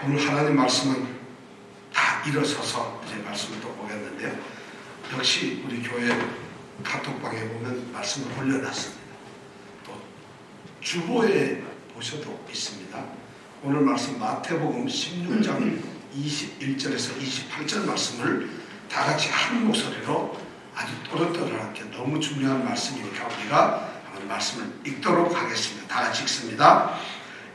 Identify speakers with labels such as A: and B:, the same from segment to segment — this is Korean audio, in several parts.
A: 오늘 하나님 말씀은 다 일어서서 이제 말씀을 또 보겠는데요. 역시 우리 교회 카톡방에 보면 말씀을 올려놨습니다. 또 주보에 보셔도 있습니다. 오늘 말씀 마태복음 16장 21절에서 28절 말씀을 다 같이 한 목소리로 아주 또렷또렷하게 너무 중요한 말씀이니까 우리가 한번 말씀을 읽도록 하겠습니다. 다 같이 읽습니다.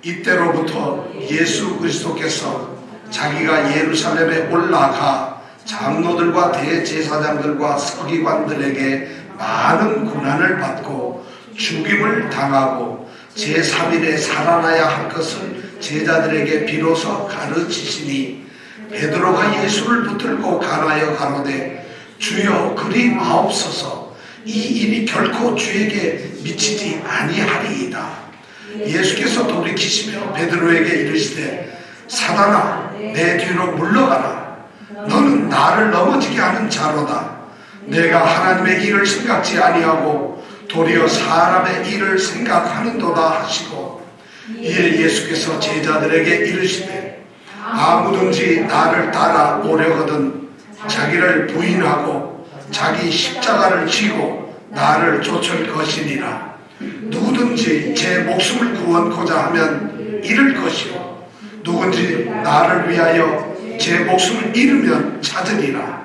A: 이때로부터 예수 그리스도께서 자기가 예루살렘에 올라가 장로들과 대제사장들과 서기관들에게 많은 고난을 받고 죽임을 당하고 제3일에 살아나야 할 것을 제자들에게 비로소 가르치시니 베드로가 예수를 붙들고 간하여 가로되 주여 그리 마옵소서 이 일이 결코 주에게 미치지 아니하리이다. 예수께서 돌이키시며 베드로에게 이르시되 사단아 내 뒤로 물러가라. 너는 나를 넘어지게 하는 자로다. 내가 하나님의 일을 생각지 아니하고 도리어 사람의 일을 생각하는도다 하시고 이에 예수께서 제자들에게 이르시되 아무든지 나를 따라오려거든 자기를 부인하고 자기 십자가를 지고 나를 쫓을 것이니라. 누구든지 제 목숨을 구원코자 하면 잃을 것이요 누구든지 나를 위하여 제 목숨을 잃으면 찾으리라.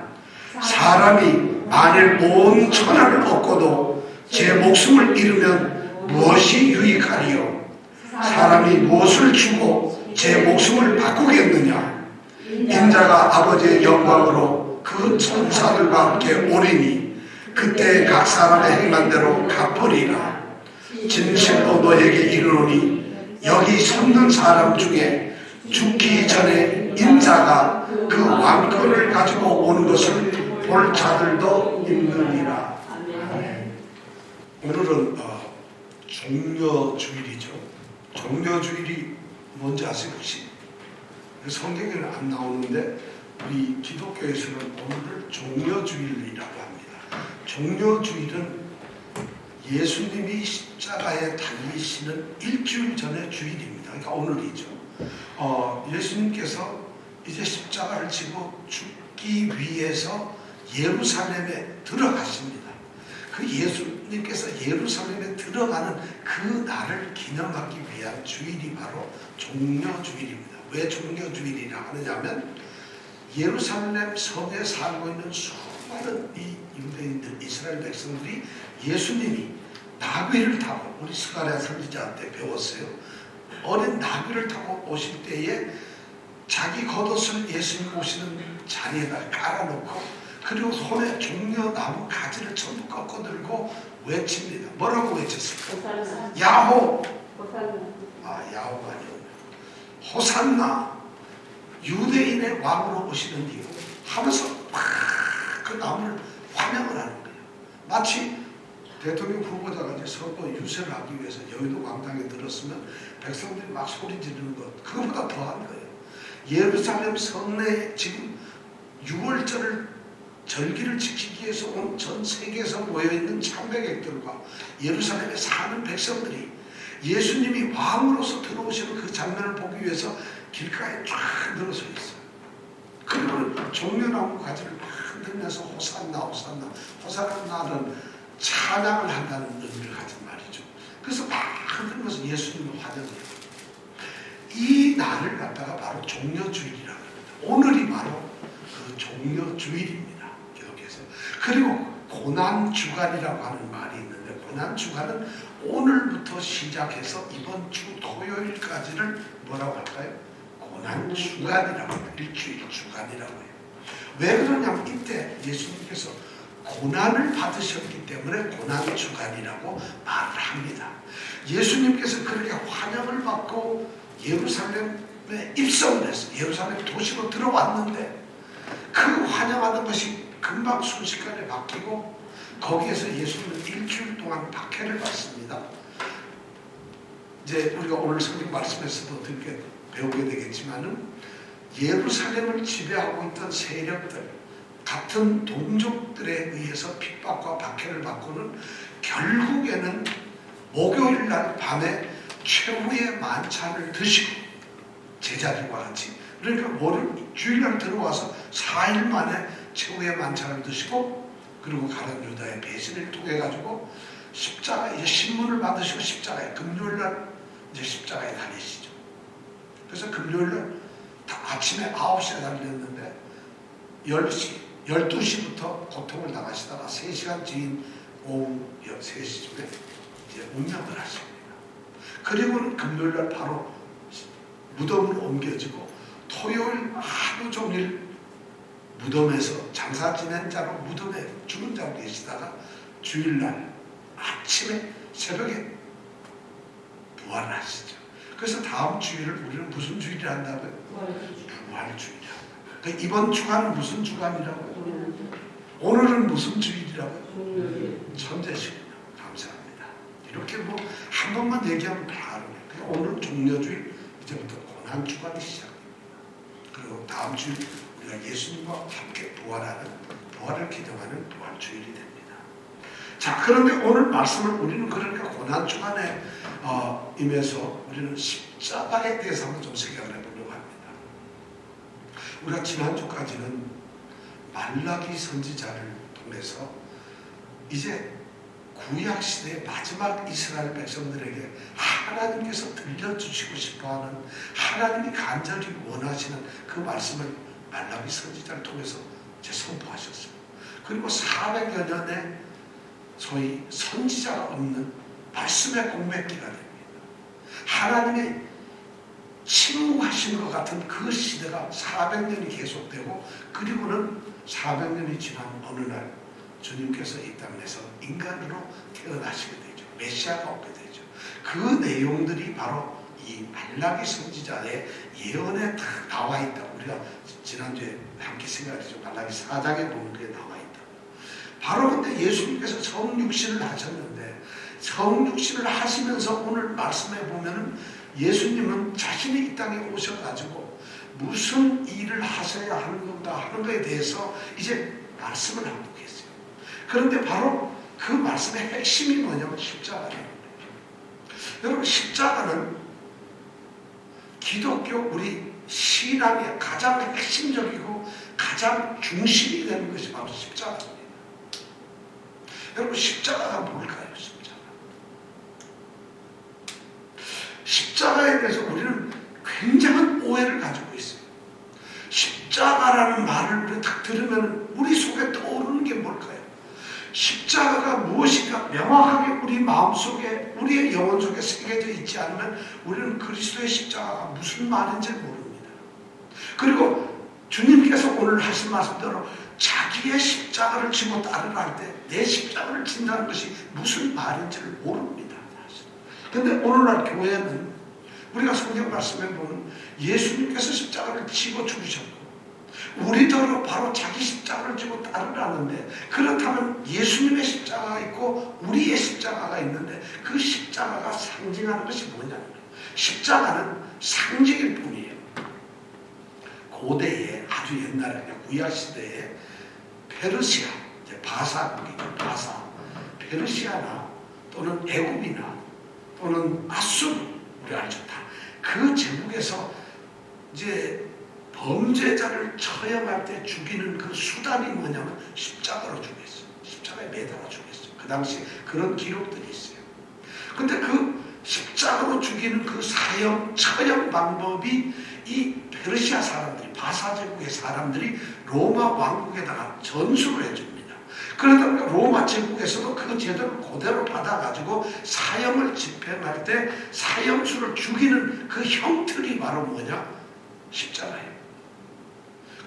A: 사람이 만일 온 천하를 얻고도 제 목숨을 잃으면 무엇이 유익하리요? 사람이 무엇을 주고 제 목숨을 바꾸겠느냐? 인자가 아버지의 영광으로 그 천사들과 함께 오리니 그때 각 사람의 행한 대로 갚으리라. 진실로 너에게 이르노니 여기 섰는 사람 중에 죽기 전에 인자가 그 왕권을 가지고 오는 것을 볼 자들도 있느니라. 오늘은 종려주일이죠. 종려주일이 뭔지 아세요 혹시? 성경에는 안 나오는데 우리 기독교에서는 오늘을 종려주일이라고 합니다. 종려주일은 예수님이 십자가에 달리시는 일주일 전의 주일입니다. 그러니까 오늘이죠. 예수님께서 이제 십자가를 지고 죽기 위해서 예루살렘에 들어가십니다. 그 예수님께서 예루살렘에 들어가는 그 날을 기념하기 위한 주일이 바로 종려주일입니다. 왜 종려주일이라 하느냐면 예루살렘 성에 살고 있는 수많은 이 유대인들, 이스라엘 백성들이 예수님이 나귀를 타고 우리 스가랴 선지자한테 배웠어요. 어린 나귀를 타고 오실 때에 자기 겉옷을 예수님 오시는 자리에다 깔아놓고 그리고 손에 종려나무 가지를 전부 꺾어들고 외칩니다. 뭐라고 외쳤을까? 야호! 야호가 아니요. 호산나! 유대인의 왕으로 오시는 이유 하면서 막 그 나무를 환영을 하는 거예요. 마치 대통령 후보자가 이제 선거 유세를 하기 위해서 여의도 광장에 들었으면 백성들이 막 소리 지르는 것 그것보다 더한 거예요. 예루살렘 성내에 지금 6월절을 절기를 지키기 위해서 온 전 세계에서 모여있는 참배객들과 예루살렘에 사는 백성들이 예수님이 왕으로서 들어오시는 그 장면을 보기 위해서 길가에 쫙 늘어서 있어요. 그리고 종려나무 가지를 막 흔들면서 호산나 호산나 호산나는 찬양을 한다는 의미를 가진 말이죠. 그래서 막 흔들면서 예수님을 환영해요. 이 날을 갖다가 바로 종려주일이라고 합니다. 오늘이 바로 그 종려주일입니다. 기독교에서. 그리고 고난주간이라고 하는 말이 있는데 고난주간은 오늘부터 시작해서 이번 주 토요일까지를 뭐라고 할까요? 고난주간이라고 합니다. 일주일 주간이라고 해요. 왜 그러냐면 이때 예수님께서 고난을 받으셨기 때문에 고난주간이라고 말을 합니다. 예수님께서 그렇게 환영을 받고 예루살렘에 입성을 했어요. 예루살렘 도시로 들어왔는데 그 환영하는 것이 금방 순식간에 바뀌고 거기에서 예수님은 일주일 동안 박해를 받습니다. 이제 우리가 오늘 성경 말씀에서도 어떻게 배우게 되겠지만은 예루살렘을 지배하고 있던 세력들 같은 동족들에 의해서 핍박과 박해를 받고는 결국에는 목요일 날 밤에 최후의 만찬을 드시고 제자들과 같이 그러니까 주일날 들어와서 4일 만에 최후의 만찬을 드시고 그리고 가룟 유다의 배신을 통해 가지고 십자가 이제 신문을 받으시고 십자가에 금요일날 이제 십자가에 달리시죠. 그래서 금요일날 아침에 9시에 달렸는데 12시부터 고통을 당하시다가 3시간 뒤인 오후 3시쯤에 이제 운명을 하십니다. 그리고는 금요일날 바로 무덤으로 옮겨지고 토요일 하루 종일 무덤에서 장사 지낸 자로 무덤에 죽은 자로 계시다가 주일날 아침에 새벽에 부활을 하시죠. 그래서 다음 주일을 우리는 무슨 주일이라 한다고요? 부활주일이라고. 그러니까 이번 주간은 무슨 주간이라고요? 오늘은 무슨 주일이라고요? 천재시군요. 감사합니다. 이렇게 뭐 한 번만 얘기하면 다 알아요. 오늘 종려주일, 이제부터 고난주간이 시작됩니다. 그리고 다음 주일 우리가 예수님과 함께 부활을 기념하는 부활주일이 됩니다. 자, 그런데 오늘 말씀을 우리는 그러니까 고난주간에 임해서 우리는 십자가에 대해서 한번 좀 생각을 해보려고 합니다. 우리가 지난주까지는 말라기 선지자를 통해서 이제 구약시대의 마지막 이스라엘 백성들에게 하나님께서 들려주시고 싶어하는 하나님이 간절히 원하시는 그 말씀을 말라기 선지자를 통해서 이제 선포하셨어요. 그리고 400여 년의 소위 선지자가 없는 말씀의 공백기가 됩니다. 하나님의 침묵하신 것 같은 그 시대가 400년이 계속되고 그리고는 400년이 지난 어느 날 주님께서 이 땅에서 인간으로 태어나시게 되죠. 메시아가 오게 되죠. 그 내용들이 바로 이 말라기 선지자의 예언에 다 나와 있다. 우리가 지난주에 함께 생각했죠. 말라기 4장에 보면 그게 나와 있다. 바로 근데 예수님께서 성육신을 하셨는데 성육신을 하시면서 오늘 말씀해 보면은 예수님은 자신이 이 땅에 오셔가지고 무슨 일을 하셔야 하는 건가 하는 것에 대해서 이제 말씀을 하고 계세요. 그런데 바로 그 말씀의 핵심이 뭐냐면 십자가예요. 여러분 십자가는 기독교 우리 신앙의 가장 핵심적이고 가장 중심이 되는 것이 바로 십자가입니다. 여러분 십자가가 뭘까요? 십자가에 대해서 우리는 굉장한 오해를 가지고 있어요. 십자가라는 말을 우리 딱 들으면 우리 속에 떠오르는 게 뭘까요? 십자가가 무엇인가 명확하게 우리 마음속에 우리의 영혼 속에 새겨져 있지 않으면 우리는 그리스도의 십자가가 무슨 말인지 모릅니다. 그리고 주님께서 오늘 하신 말씀대로 자기의 십자가를 지고 따르라 할 때 내 십자가를 진다는 것이 무슨 말인지를 모릅니다. 그런데 오늘날 교회는 우리가 성경 말씀에 보면 예수님께서 십자가를 지고 죽으셨고 우리더러 바로 자기 십자가를 지고 따르라는데 그렇다면 예수님의 십자가가 있고 우리의 십자가가 있는데 그 십자가가 상징하는 것이 뭐냐면 십자가는 상징일 뿐이에요. 고대에 아주 옛날에 구약시대에 페르시아, 바사국이죠. 페르시아나 또는 애굽이나 또는 아수르 우리 알죠. 그 제국에서 이제 범죄자를 처형할 때 죽이는 그 수단이 뭐냐면 십자가로 죽였어요. 십자가에 매달아 죽였어요. 그 당시 그런 기록들이 있어요. 근데 그 십자가로 죽이는 그 처형 방법이 이 페르시아 사람들이 바사 제국의 사람들이 로마 왕국에다가 전수를 해줍니다. 그러다 보니까 로마 제국에서도 그 제도를 그대로 받아가지고 사형을 집행할 때 사형수를 죽이는 그 형틀이 바로 뭐냐? 십자가예요.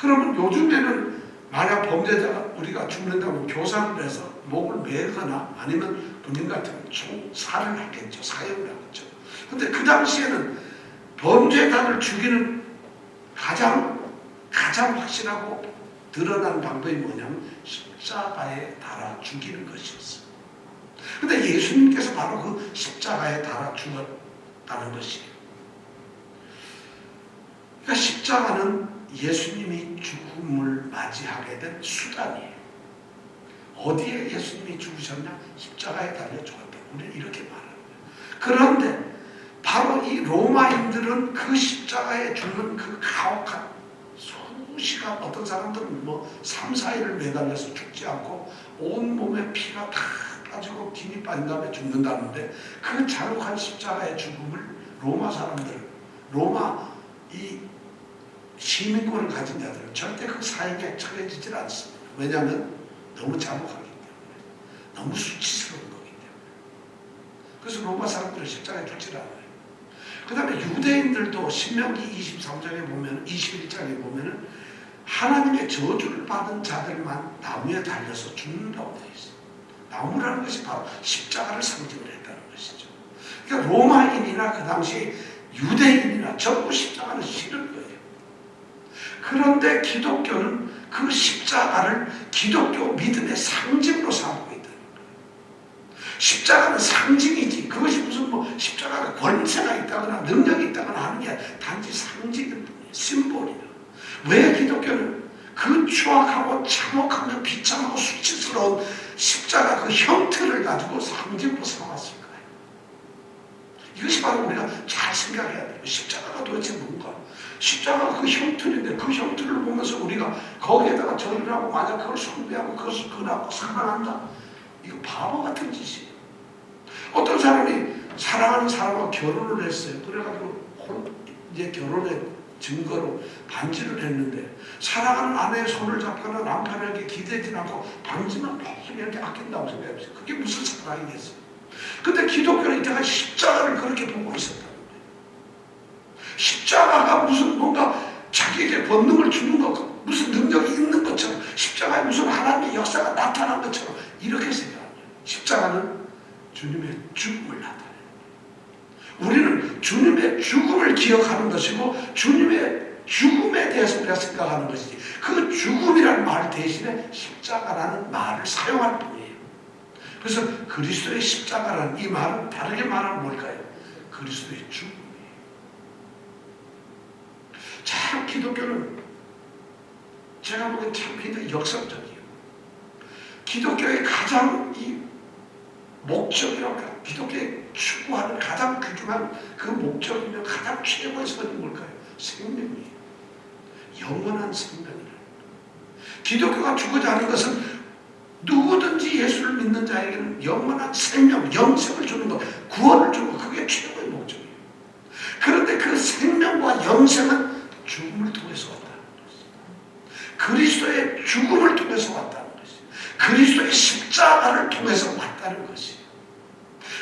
A: 그러면 요즘에는 만약 범죄자가 우리가 죽는다고 교사를 해서 목을 매거나 아니면 본인 같은 총살을 하겠죠. 사형을 하겠죠. 근데 그 당시에는 범죄자를 죽이는 가장 확실하고 드러난 방법이 뭐냐면 십자가에 달아 죽이는 것이었어요. 근데 예수님께서 바로 그 십자가에 달아 죽었다는 것이에요. 그러니까 십자가는 예수님이 죽음을 맞이하게 된 수단이에요. 어디에 예수님이 죽으셨냐? 십자가에 달려 죽었다. 우리는 이렇게 말합니다. 그런데 바로 이 로마인들은 그 십자가에 죽는 그 가혹한 수시간, 어떤 사람들은 뭐 3, 4일을 매달려서 죽지 않고 온몸에 피가 다 빠지고 김이 빠진 다음에 죽는다는데, 그 잔혹한 십자가의 죽음을 로마 사람들, 로마 이 시민권을 가진 자들은 절대 그 사형에 처해지질 않습니다. 왜냐하면 너무 잔혹하기 때문에, 너무 수치스러운 거기 때문에. 그래서 로마 사람들은 십자가에 죽질 않아요. 그 다음에 유대인들도 신명기 23장에 보면, 21장에 보면은 하나님의 저주를 받은 자들만 나무에 달려서 죽는다고 되어 있어요. 나무라는 것이 바로 십자가를 상징을 했다는 것이죠. 그러니까 로마인이나 그 당시 유대인이나 전부 십자가는 싫은 거예요. 그런데 기독교는 그 십자가를 기독교 믿음의 상징으로 삼고 있다는 거예요. 십자가는 상징이지, 그것이 무슨 뭐 십자가가 권세가 있다거나 능력이 있다거나 하는 게 단지 상징일 뿐이에요. 심볼이에요. 왜 기독교는 그 추악하고 참혹하며 비참하고 수치스러운 십자가 그 형태를 가지고 상징으로 삼았을까요? 이것이 바로 우리가 잘 생각해야 돼요. 십자가가 도대체 뭔가? 십자가가 그 형틀인데, 그 형틀을 보면서 우리가 거기에다가 절을 하고 만약 그걸 숭배하고 그것을 근하고 사랑한다? 이거 바보 같은 짓이에요. 어떤 사람이 사랑하는 사람과 결혼을 했어요. 그래가지고 이제 결혼의 증거로 반지를 했는데, 사랑하는 아내의 손을 잡거나 남편에게 기대지 않고 반지만 계속 이렇게 아낀다고 생각해보세요. 그게 무슨 사랑이겠어요? 근데 기독교는 이때가 십자가를 그렇게 보고 있었다는 거예요. 십자가가 무슨 뭔가 자기에게 권능을 주는 것, 무슨 능력이 있는 것처럼, 십자가에 무슨 하나님의 역사가 나타난 것처럼 이렇게 생각합니다. 십자가는 주님의 죽음을 나타내요. 우리는 주님의 죽음을 기억하는 것이고 주님의 죽음에 대해서 우리가 생각하는 것이지, 그 죽음이라는 말 대신에 십자가라는 말을 사용할 뿐이에요. 그래서 그리스도의 십자가라는 이 말은 다르게 말하면 뭘까요? 그리스도의 죽음이에요. 참 기독교는 제가 보기엔 참 굉장히 역설적이에요. 기독교의 가장 이 목적이라고 할까요? 기독교의 추구하는 가장 귀중한 그 목적이면 가장 최고의 선이 뭘까요? 생명이에요. 영원한 생명이라는 거예요. 기독교가 주고자 하는 것은 누구든지 예수를 믿는 자에게는 영원한 생명, 영생을 주는 것, 구원을 주는 것, 그게 최고의 목적이에요. 그런데 그 생명과 영생은 죽음을 통해서 왔다는 것이에요. 그리스도의 죽음을 통해서 왔다는 것이에요. 그리스도의 십자가를 통해서 왔다는 것이에요.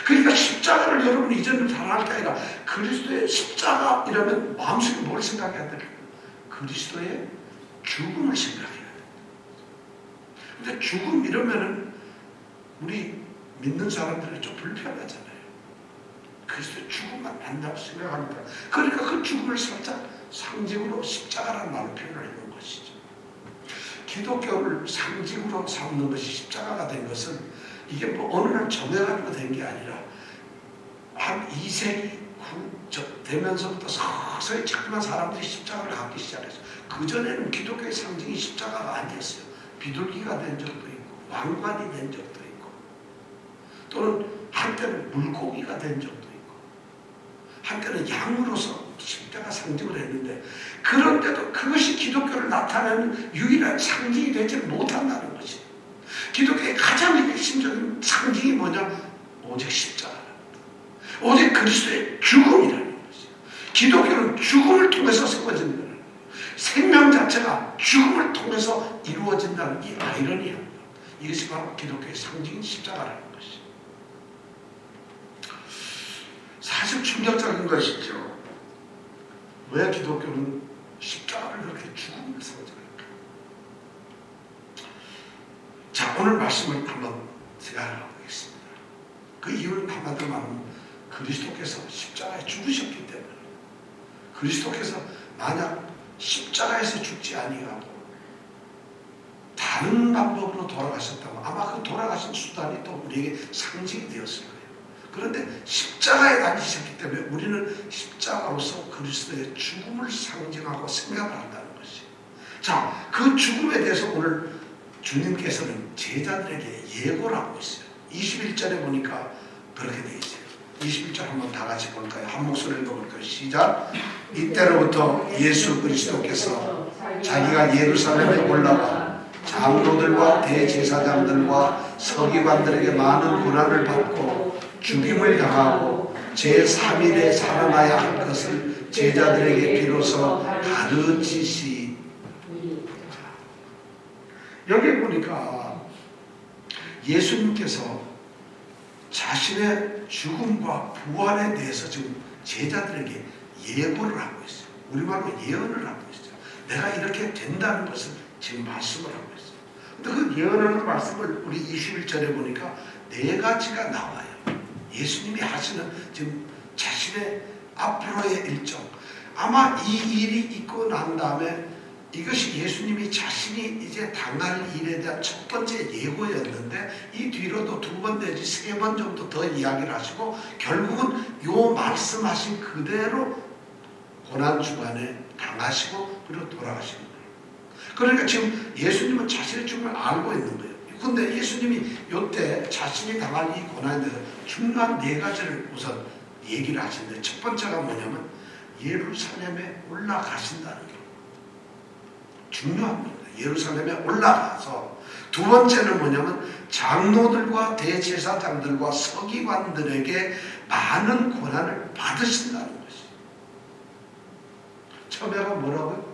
A: 그러니까 십자가를 여러분 이제는 사랑할 게 아니라 그리스도의 십자가 이러면 마음속에 뭘 생각해야 될까요? 그리스도의 죽음을 생각해야 돼요. 근데 죽음 이러면은 우리 믿는 사람들은 좀 불편하잖아요. 그리스도의 죽음만 한다고 생각합니다. 그러니까 그 죽음을 살짝 상징으로 십자가라는 말로 표현을 해놓은 것이죠. 기독교를 상징으로 삼는 것이 십자가가 된 것은 이게 뭐 어느 날 정해가지고 된 게 아니라 한 2세기 되면서부터 서서히 자꾸만 사람들이 십자가를 갖기 시작했어요. 그전에는 기독교의 상징이 십자가가 아니었어요. 비둘기가 된 적도 있고 왕관이 된 적도 있고, 또는 한때는 물고기가 된 적도 있고, 한때는 양으로서 십자가 상징을 했는데, 그런데도 그것이 기독교를 나타내는 유일한 상징이 되지 못한다는 것이, 기독교의 가장 핵심적인 상징이 뭐냐? 오직 십자가, 오직 그리스도의 죽음이라는 것이에요. 기독교는 죽음을 통해서 세워진 거예요. 생명 자체가 죽음을 통해서 이루어진다는 이 아이러니합니다. 이것이 바로 기독교의 상징인 십자가라는 것이죠. 사실 충격적인 것이죠. 왜 기독교는 십자가를 그렇게 죽음을 상징할까? 자, 오늘 말씀을 한번 생각해 보겠습니다. 그 이유는 한마디로 말하면 그리스도께서 십자가에 죽으셨기 때문에, 그리스도께서 만약 십자가에서 죽지 아니하고 다른 방법으로 돌아가셨다면 아마 그 돌아가신 수단이 또 우리에게 상징이 되었을 거예요. 그런데 십자가에 다니셨기 때문에 우리는 십자가로서 그리스도의 죽음을 상징하고 생각을 한다는 것이에요. 자, 그 죽음에 대해서 오늘 주님께서는 제자들에게 예고를 하고 있어요. 21절에 보니까 그렇게 되어 있어요. 21절 한번 다 같이 볼까요? 한 목소리로 읽어볼까요? 시작. 이때로부터 예수 그리스도께서 자기가 예루살렘에 올라가 장로들과 대제사장들과 서기관들에게 많은 고난을 받고 죽임을 당하고 제3일에 살아나야 할 것을 제자들에게 비로소 가르치시. 여기 보니까 예수님께서 자신의 죽음과 부활에 대해서 지금 제자들에게 예고를 하고 있어요. 우리말로 예언을 하고 있어요. 내가 이렇게 된다는 것을 지금 말씀을 하고 있어요. 근데 그 예언하는 말씀을 우리 21절에 보니까 네 가지가 나와요. 예수님이 하시는 지금 자신의 앞으로의 일정. 아마 이 일이 있고 난 다음에 이것이 예수님이 자신이 이제 당할 일에 대한 첫 번째 예고였는데 이 뒤로도 2번 내지 3번 정도 더 이야기를 하시고 결국은 요 말씀하신 그대로 고난주간에 당하시고 그리고 돌아가시는 거예요. 그러니까 지금 예수님은 자신의 죽음을 알고 있는 거예요. 근데 예수님이 이때 자신이 당할 이 고난에 대해서 중요한 4가지를 우선 얘기를 하시는데 첫 번째가 뭐냐면 예루살렘에 올라가신다는 거예요. 중요합니다. 예루살렘에 올라가서 두 번째는 뭐냐면 장로들과 대제사장들과 서기관들에게 많은 고난을 받으신다는 것이. 처음에가 뭐라고요?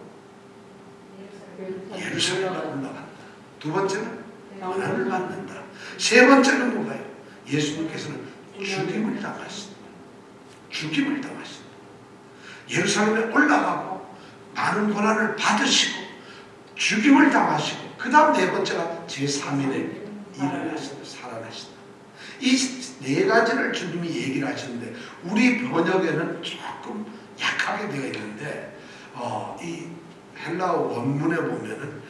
A: 예루살렘에 올라간다. 두 번째는 고난을 받는다. 세 번째는 뭐가요? 예수님께서는 죽임을 당하신다. 죽임을 당하신다. 예루살렘에 올라가고 많은 고난을 받으시고 죽임을 당하시고 그 다음 네 번째가 제3일에 일어나신다. 살아나신다. 이 네 가지를 주님이 얘기를 하시는데 우리 번역에는 조금 약하게 되어 있는데 이 헬라어 원문에 보면은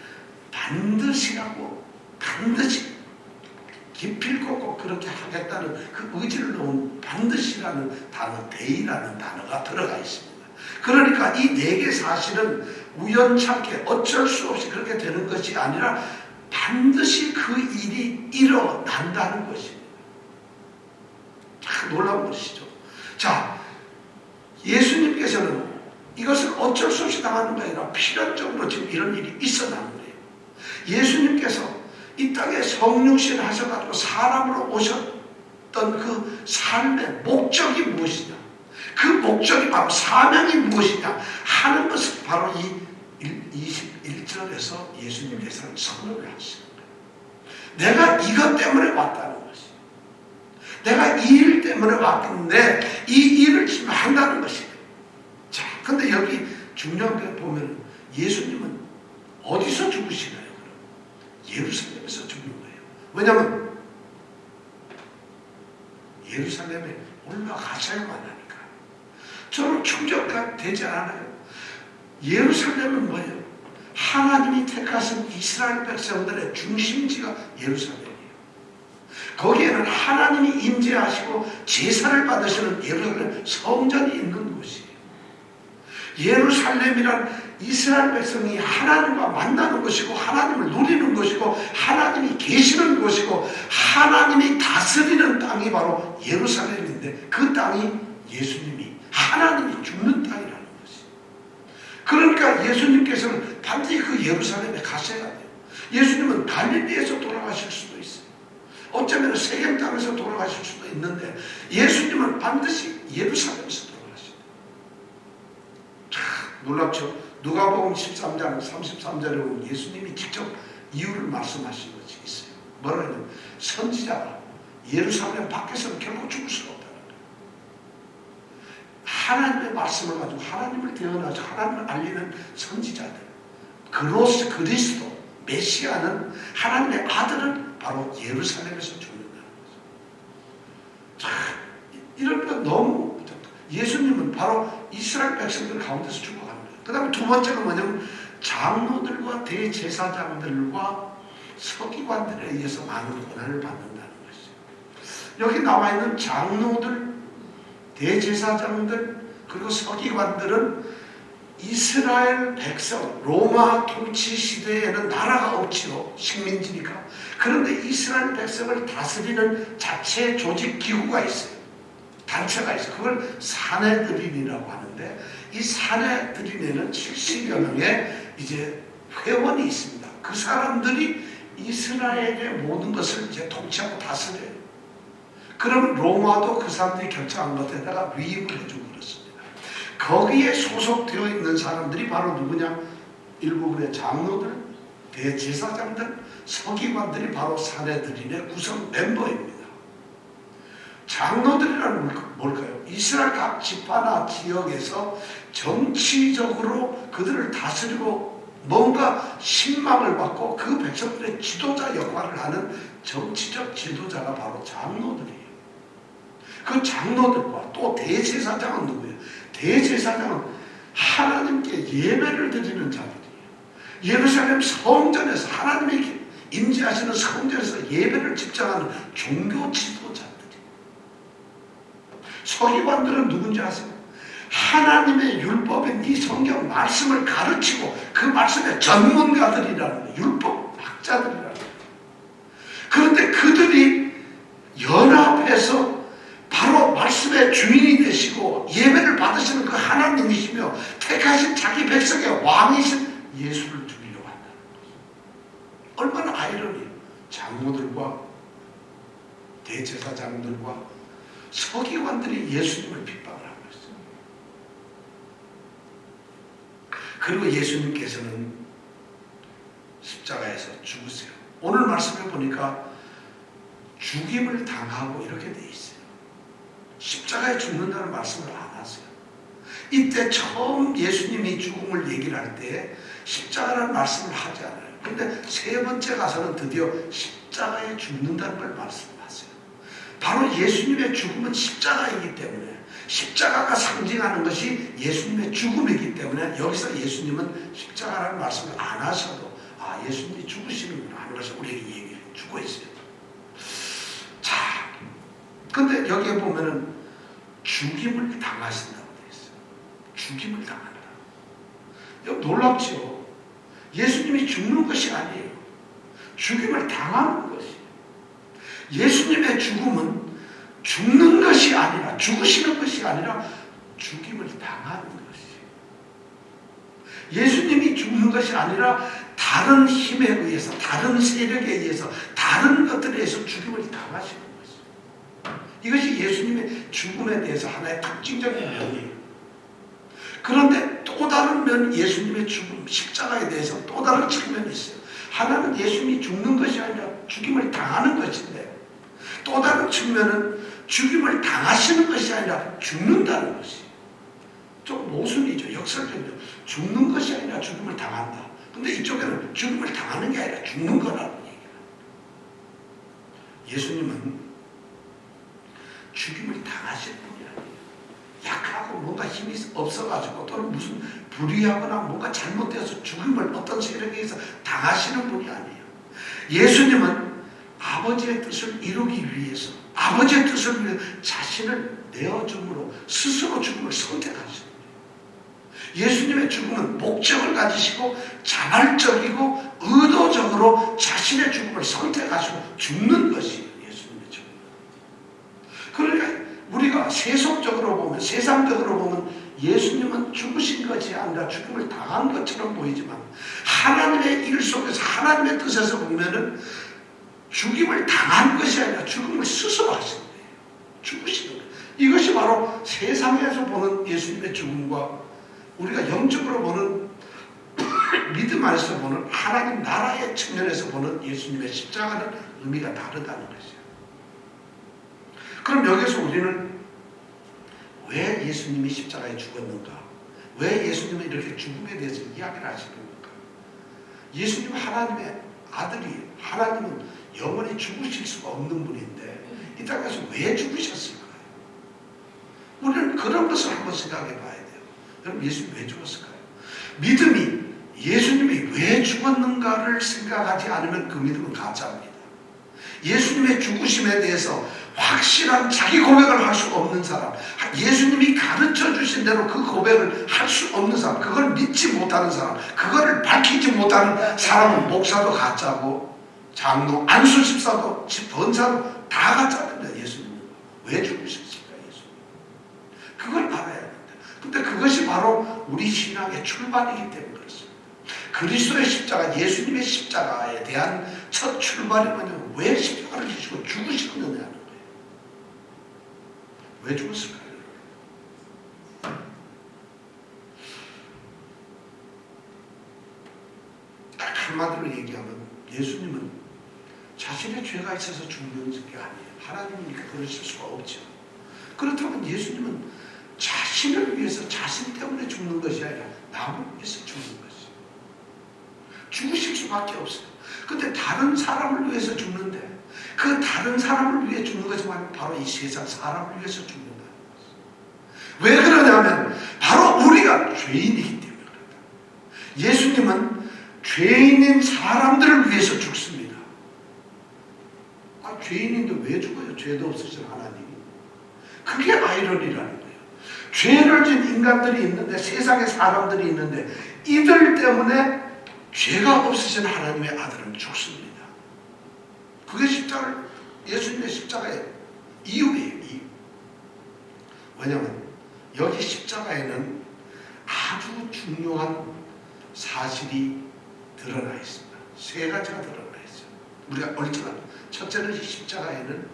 A: 반드시라고 반드시 기필코 그렇게 하겠다는 그 의지를 놓은 반드시라는 단어, 데이라는 단어가 들어가 있습니다. 그러니까 이 4개 사실은 우연찮게 어쩔 수 없이 그렇게 되는 것이 아니라 반드시 그 일이 일어난다는 것입니다. 참 놀라운 것이죠. 자, 예수님께서는 이것을 어쩔 수 없이 당하는 게 아니라 필연적으로 지금 이런 일이 있어나는 거예요. 예수님께서 이 땅에 성육신 하셔가지고 사람으로 오셨던 그 삶의 목적이 무엇이냐, 그 목적이 바로 사명이 무엇이냐 하는 것을 바로 이 21절에서 예수님께서는 선언을 하시는 거예요. 내가 이것 때문에 왔다는 것이, 내가 이 일 때문에 왔는데 이 일을 지금 한다는 것이에요. 자, 근데 여기 중요한 게 보면 예수님은 어디서 죽으시나요? 예루살렘에서 죽는 거예요. 왜냐하면 예루살렘에 올라가셔야만 하니까. 저는 충격가 되지 않아요. 예루살렘은 뭐예요? 하나님이 택하신 이스라엘 백성들의 중심지가 예루살렘이에요. 거기에는 하나님이 임재하시고 제사를 받으시는 예루살렘 성전이 있는 곳이에요. 예루살렘이란 이스라엘 백성이 하나님과 만나는 것이고 하나님을 누리는 것이고 하나님이 계시는 곳이고 하나님이 다스리는 땅이 바로 예루살렘인데 그 땅이 예수님이 하나님이 죽는 땅이라는 것이. 그러니까 예수님께서는 반드시 그 예루살렘에 가셔야 돼요. 예수님은 갈릴리에서 돌아가실 수도 있어요. 어쩌면 세겜 땅에서 돌아가실 수도 있는데 예수님은 반드시 예루살렘에서 돌아가셔야 돼요. 참 놀랍죠? 누가복음 13장 33절에 보면 예수님이 직접 이유를 말씀하신 것이 있어요. 뭐라 하냐면 선지자가 예루살렘 밖에서는 결국 죽을 수가 없다는 거예요. 하나님의 말씀을 가지고 하나님을 대언하고 하나님을 알리는 선지자들, 그리스도 메시아는 하나님의 아들은 바로 예루살렘에서 죽는다는 거죠. 자, 이런 건 너무 예수님은 바로 이스라엘 백성들 가운데서 죽어갑니다. 그 다음에 두 번째가 뭐냐면 장로들과 대제사장들과 서기관들에 의해서 많은 고난을 받는다는 것이죠. 여기 나와 있는 장로들, 대제사장들 그리고 서기관들은 이스라엘 백성, 로마 통치 시대에는 나라가 없지요. 식민지니까. 그런데 이스라엘 백성을 다스리는 자체 조직 기구가 있어요. 단체가 있어요. 그걸 사내들인이라고 하는데, 이 사내들인에는 70여 명의 이제 회원이 있습니다. 그 사람들이 이스라엘의 모든 것을 이제 통치하고 다스려요. 그러면 로마도 그 사람들이 결정한 것에다가 위임을 해주고 그렇습니다. 거기에 소속되어 있는 사람들이 바로 누구냐? 일부분의 장로들, 대제사장들, 서기관들이 바로 사내들인의 구성 멤버입니다. 장로들이란 뭘까요? 이스라엘 각 지파나 지역에서 정치적으로 그들을 다스리고 뭔가 신망을 받고 그 백성들의 지도자 역할을 하는 정치적 지도자가 바로 장로들이에요. 그 장로들과 또 대제사장은 누구예요? 대제사장은 하나님께 예배를 드리는 자들이에요. 예루살렘 성전에서 하나님이 임재하시는 성전에서 예배를 집장하는 종교 지도자들이에요. 서기관들은 누군지 아세요? 하나님의 율법인 이 성경 말씀을 가르치고 그 말씀의 전문가들이라는 거예요. 율법 학자들이라는 거예요. 그런데 그들이 연합해서 바로 말씀의 주인이 되시고 예배를 받으시는 그 하나님이시며 택하신 자기 백성의 왕이신 예수를 죽이려고 한다는 거예요. 얼마나 아이러니해요. 장로들과 대제사장들과 서기관들이 예수님을 핍박을 하고 있어요. 그리고 예수님께서는 십자가에서 죽으세요. 오늘 말씀해 보니까 죽임을 당하고 이렇게 돼 있어요. 십자가에 죽는다는 말씀을 안 하세요. 이때 처음 예수님이 죽음을 얘기를 할 때 십자가라는 말씀을 하지 않아요. 그런데 세 번째 가서는 드디어 십자가에 죽는다는 걸 말씀하세요. 바로 예수님의 죽음은 십자가이기 때문에, 십자가가 상징하는 것이 예수님의 죽음이기 때문에 여기서 예수님은 십자가라는 말씀을 안 하셔도 예수님이 죽으시는구나 하는 것을 우리에게 얘기해 주고 있어요. 자, 근데 여기에 보면은 죽임을 당하신다고 되어 있어요. 죽임을 당한다. 여기 놀랍죠? 예수님이 죽는 것이 아니에요. 죽임을 당하는 것이에요. 예수님의 죽음은 죽는 것이 아니라, 죽으시는 것이 아니라 죽임을 당하는 것이에요. 예수님이 죽는 것이 아니라 다른 힘에 의해서, 다른 세력에 의해서, 다른 것들에 의해서 죽임을 당하시는 것이에요. 이것이 예수님의 죽음에 대해서 하나의 특징적인 면이에요. 그런데 또 다른 면, 예수님의 죽음, 십자가에 대해서 또 다른 측면이 있어요. 하나는 예수님이 죽는 것이 아니라 죽임을 당하는 것인데, 또 다른 측면은 죽임을 당하시는 것이 아니라 죽는다는 것이 좀 모순이죠. 역설적이죠. 죽는 것이 아니라 죽임을 당한다. 근데 이쪽에는 죽임을 당하는 게 아니라 죽는 거라는 얘기예요. 예수님은 죽임을 당하시는 분이 아니에요. 약하고 뭔가 힘이 없어가지고 또는 무슨 불의하거나 뭔가 잘못되어서 죽임을 어떤 세력에 의해서 당하시는 분이 아니에요. 예수님은 아버지의 뜻을 이루기 위해서, 아버지의 뜻을 위해 자신을 내어줌으로 스스로 죽음을 선택하시는 거예요. 예수님의 죽음은 목적을 가지시고 자발적이고 의도적으로 자신의 죽음을 선택하시고 죽는 것이에요. 예수님의 죽음. 그러니까 우리가 세속적으로 보면, 세상적으로 보면 예수님은 죽으신 것이 아니라 죽음을 당한 것처럼 보이지만 하나님의 일 속에서, 하나님의 뜻에서 보면은 죽임을 당한 것이 아니라 죽음을 스스로 하신 거예요. 죽으시는 거예요. 이것이 바로 세상에서 보는 예수님의 죽음과 우리가 영적으로 보는 믿음 안에서 보는 하나님 나라의 측면에서 보는 예수님의 십자가는 의미가 다르다는 것이에요. 그럼 여기서 우리는 왜 예수님이 십자가에 죽었는가? 왜 예수님은 이렇게 죽음에 대해서 이야기를 하시는 건가? 예수님은 하나님의 아들이에요. 하나님은 영원히 죽으실 수가 없는 분인데 이 땅에서 왜 죽으셨을까요? 우리는 그런 것을 한번 생각해 봐야 돼요. 그럼 예수님이 왜 죽었을까요? 믿음이 예수님이 왜 죽었는가를 생각하지 않으면 그 믿음은 가짜입니다. 예수님의 죽으심에 대해서 확실한 자기 고백을 할 수 없는 사람, 예수님이 가르쳐 주신 대로 그 고백을 할 수 없는 사람, 그걸 믿지 못하는 사람, 그거를 밝히지 못하는 사람은 목사도 가짜고 장로, 안수 집사도, 번사도 다 가짜입니다. 예수님은 왜 죽으셨을까? 예수님 그걸 알아야 된다. 근데 그것이 바로 우리 신앙의 출발이기 때문에 그렇습니다. 그리스도의 십자가, 예수님의 십자가에 대한 첫 출발이 뭐냐면 왜 십자가를 지시고 죽으셨느냐는 거예요. 왜 죽었을까요? 한마디로 얘기하면 예수님은 자신의 죄가 있어서 죽는 게 아니에요. 하나님이니까 그러실 수가 없죠. 그렇다면 예수님은 자신을 위해서 자신 때문에 죽는 것이 아니라 남을 위해서 죽는 것이에요. 죽으실 수밖에 없어요. 근데 다른 사람을 위해서 죽는데 그 다른 사람을 위해 죽는 것이 바로 이 세상 사람을 위해서 죽는다는 것이에요. 왜 그러냐면 바로 우리가 죄인이기 때문에 그렇다. 예수님은 죄인인 사람들을 위해서 죽습니다. 죄인인데 왜 죽어요? 죄도 없으신 하나님이. 그게 아이러니라는 거예요. 죄를 진 인간들이 있는데, 세상에 사람들이 있는데 이들 때문에 죄가 없으신 하나님의 아들은 죽습니다. 그게 예수님의 십자가의 이유예요. 이유. 왜냐하면 여기 십자가에는 아주 중요한 사실이 드러나 있습니다. 세 가지가 드러나 있어요. 우리가 얼추나 첫째는 이 십자가에는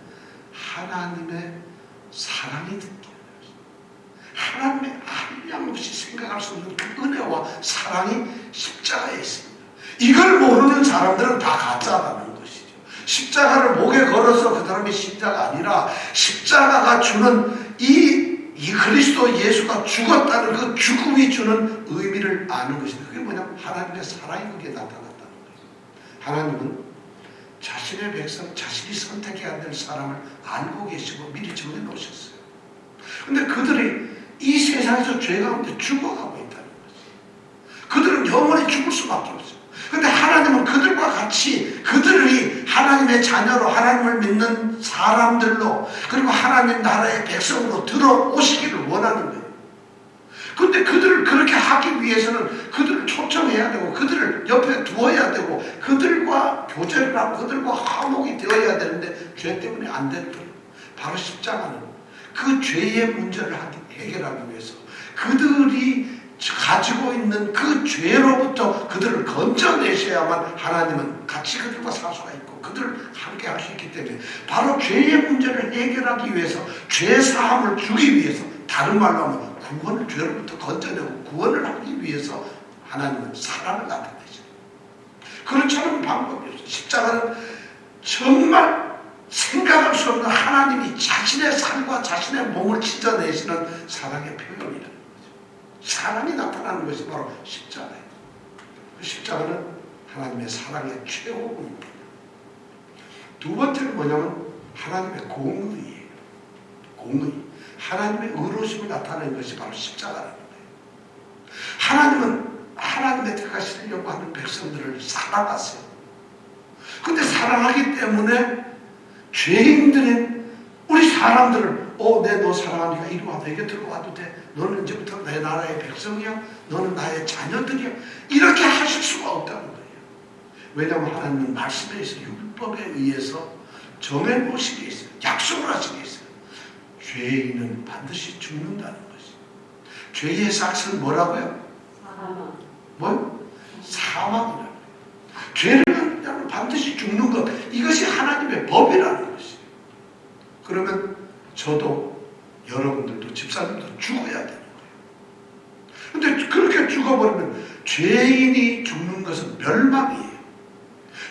A: 하나님의 사랑이 느껴요. 하나님의 한량없이 생각할 수 없는 그 은혜와 사랑이 십자가에 있습니다. 이걸 모르는 사람들은 다 가짜라는 것이죠. 십자가를 목에 걸어서 그 사람이 십자가 아니라 십자가가 주는 이 그리스도 예수가 죽었다는 그 죽음이 주는 의미를 아는 것입니다. 그게 뭐냐면 하나님의 사랑이 거기에 나타났다는 거예요. 하나님은 자신의 백성, 자신이 선택해야 될 사람을 알고 계시고 미리 정해놓으셨어요. 근데 그들이 이 세상에서 죄 가운데 죽어가고 있다는 거죠. 그들은 영원히 죽을 수밖에 없어요. 근데 하나님은 그들과 같이 그들이 하나님의 자녀로 하나님을 믿는 사람들로 그리고 하나님 나라의 백성으로 들어오시기를 원하는 거예요. 근데 그들을 그렇게 하기 위해서는 그들을 초청해야 되고 그들을 옆에 두어야 되고 그들과 교제를 하고 그들과 화목이 되어야 되는데 죄 때문에 안 됐던 바로 십자가는 그 죄의 문제를 해결하기 위해서 그들이 가지고 있는 그 죄로부터 그들을 건져내셔야만 하나님은 같이 그들과 살 수가 있고 그들을 함께 할 수 있기 때문에 바로 죄의 문제를 해결하기 위해서 죄사함을 주기 위해서 다른 말로 하면 구원을 죄로부터 건져내고 구원을 하기 위해서 하나님은 사랑을 나타내죠. 그렇지 않은 방법이 없어요. 십자가는 정말 생각할 수 없는 하나님이 자신의 삶과 자신의 몸을 찢어내시는 사랑의 표현이다. 사랑이 나타나는 것이 바로 십자가예요. 그 십자가는 하나님의 사랑의 최고입니다. 두 번째는 뭐냐면 하나님의 공의예요. 공의. 하나님의 의로심을 나타내는 것이 바로 십자가라는 거예요. 하나님은 하나님의 택하시려고 하는 백성들을 사랑하세요. 근데 사랑하기 때문에 죄인들인 우리 사람들을 내 너 사랑하니까 이리 와. 내게 들어와도 돼. 너는 이제부터 내 나라의 백성이야. 너는 나의 자녀들이야. 이렇게 하실 수가 없다는 거예요. 왜냐하면 하나님은 말씀에 있어 율법에 의해서 정해놓으신 게 있어요. 약속을 하신 게 있어요. 죄인은 반드시 죽는다는 것이. 죄의 삭은 뭐라고요?
B: 사망.
A: 뭐? 사망이라는 거예요. 죄를 하면 반드시 죽는 것. 이것이 하나님의 법이라는 것이에요. 그러면 저도 여러분들도 집사님도 죽어야 되는 거예요. 근데 그렇게 죽어버리면 죄인이 죽는 것은 멸망이에요.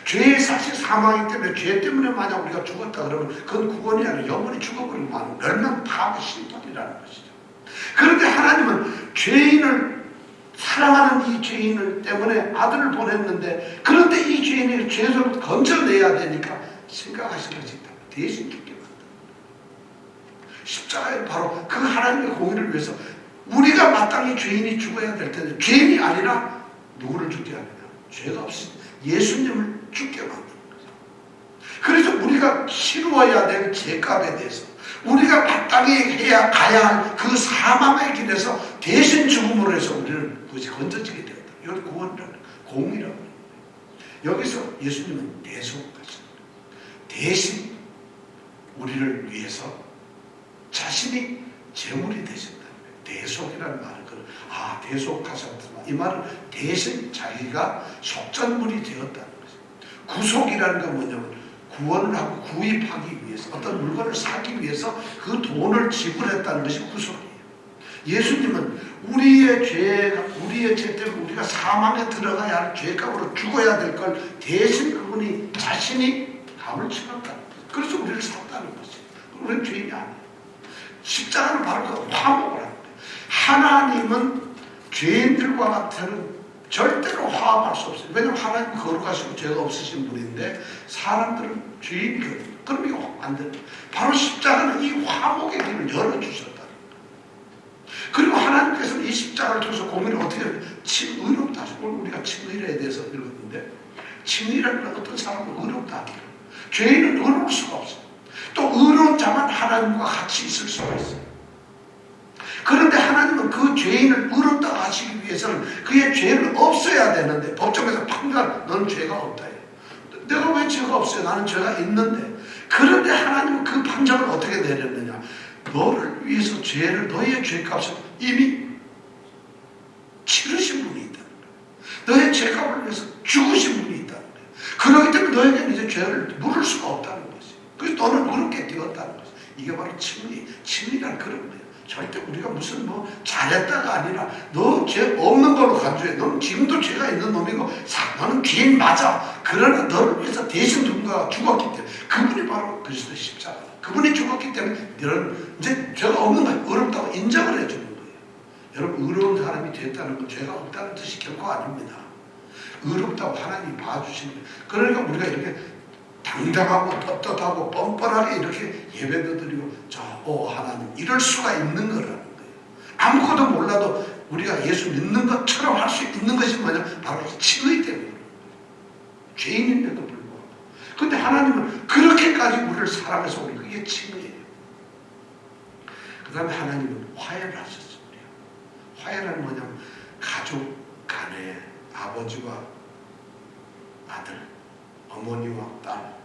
A: 죄의 삭이 사망이기 때문에 죄 때문에 만약 우리가 죽었다 그러면 그건 구원이 아니라 영원히 죽어버리면 멸망, 파괴, 심판이라는 것이죠. 그런데 하나님은 죄인을 사랑하는 이 죄인을 때문에 아들을 보냈는데 그런데 이 죄인을 죄에서부터 건져내야 되니까 생각하신 것이 있다. 대신 죽게 만든다. 십자가에 바로 그 하나님의 공의를 위해서 우리가 마땅히 죄인이 죽어야 될 텐데 죄인이 아니라 누구를 죽게 하느냐? 죄가 없으신 예수님을 죽게 만드는 거죠. 그래서 우리가 치루어야 될 죄값에 대해서 우리가 마땅히 해야 가야 할 그 사망의 길에서 대신 죽음으로 해서 우리는 그것이 건져지게 되었다. 이걸 구원이라는 공이라고 합니다. 여기서 예수님은 대속하십니다. 대신 우리를 위해서 자신이 제물이 되신다. 대속이라는 말을 대속하셨다. 이 말은 대신 자기가 속전물이 되었다는 거죠. 구속이라는 건 뭐냐면 구원을 하고 구입하기 위해서 어떤 물건을 사기 위해서 그 돈을 지불했다는 것이 구속이에요. 예수님은 우리의 죄 때문에 우리가 사망에 들어가야 할 죄값으로 죽어야 될 걸 대신 그분이 자신이 값을 치렀다. 그래서 우리를 샀다는 거지. 우리는 죄인이 아니에요. 십자가는 바로 그 화목을 하는 거예요. 하나님은 죄인들과 같은 절대로 화합할 수 없어요. 왜냐하면 하나님은 거룩하시고 죄가 없으신 분인데 사람들은 죄인이거든요. 그럼 이거 안 돼요. 바로 십자가는 이 화목의 길을 열어주셨다. 그리고 하나님께서는 이 십자가를 통해서 공의를 어떻게 해요? 의롭다. 오늘 우리가 칭의에 대해서 읽었는데 칭의라는 건 어떤 사람은 의롭다. 죄인은 의로울 수가 없어요. 또 의로운 자만 하나님과 같이 있을 수가 있어요. 그런데 하나님은 그 죄인을 의롭다고 하시기 위해서는 그의 죄를 없애야 되는데 법정에서 판단, 넌 죄가 없다 해요. 내가 왜 죄가 없어요? 나는 죄가 있는데. 그런데 하나님은 그 판정을 어떻게 내렸느냐? 너를 위해서 너의 죄값을 이미 치르신 분이 있다는 거예요. 너의 죄값을 위해서 죽으신 분이 있다는 거예요. 그렇기 때문에 너에게는 이제 죄를 물을 수가 없다는 거지. 그래서 너는 의롭게 되었다는 거지. 이게 바로 칭의란 그런 거예요. 절대 우리가 무슨 잘했다가 아니라 너 죄 없는 걸로 간주해. 너는 지금도 죄가 있는 놈이고 너는 죄인 맞아. 그러나 너를 위해서 대신 누군가가 죽었기 때문에 그분이 바로 그리스도의 십자가. 그분이 죽었기 때문에 너는 이제 죄가 없는 거예요. 의롭다고 인정을 해주는 거예요. 여러분 의로운 사람이 됐다는 건 죄가 없다는 뜻이 결코 아닙니다. 의롭다고 하나님이 봐주시는 거예요. 그러니까 우리가 이렇게 당당하고 떳떳하고 뻔뻔하게 이렇게 예배도 드리고 하나님 이럴 수가 있는 거라는 거예요. 아무것도 몰라도 우리가 예수 믿는 것처럼 할 수 있는 것이 뭐냐? 바로 칭의 때문에 죄인인데도 불구하고. 그런데 하나님은 그렇게까지 우리를 사랑해서 우리 그게 칭의예요. 그 다음에 하나님은 화해를 하셨어요. 화해는 뭐냐면 가족 간에 아버지와 아들, 어머니와 딸,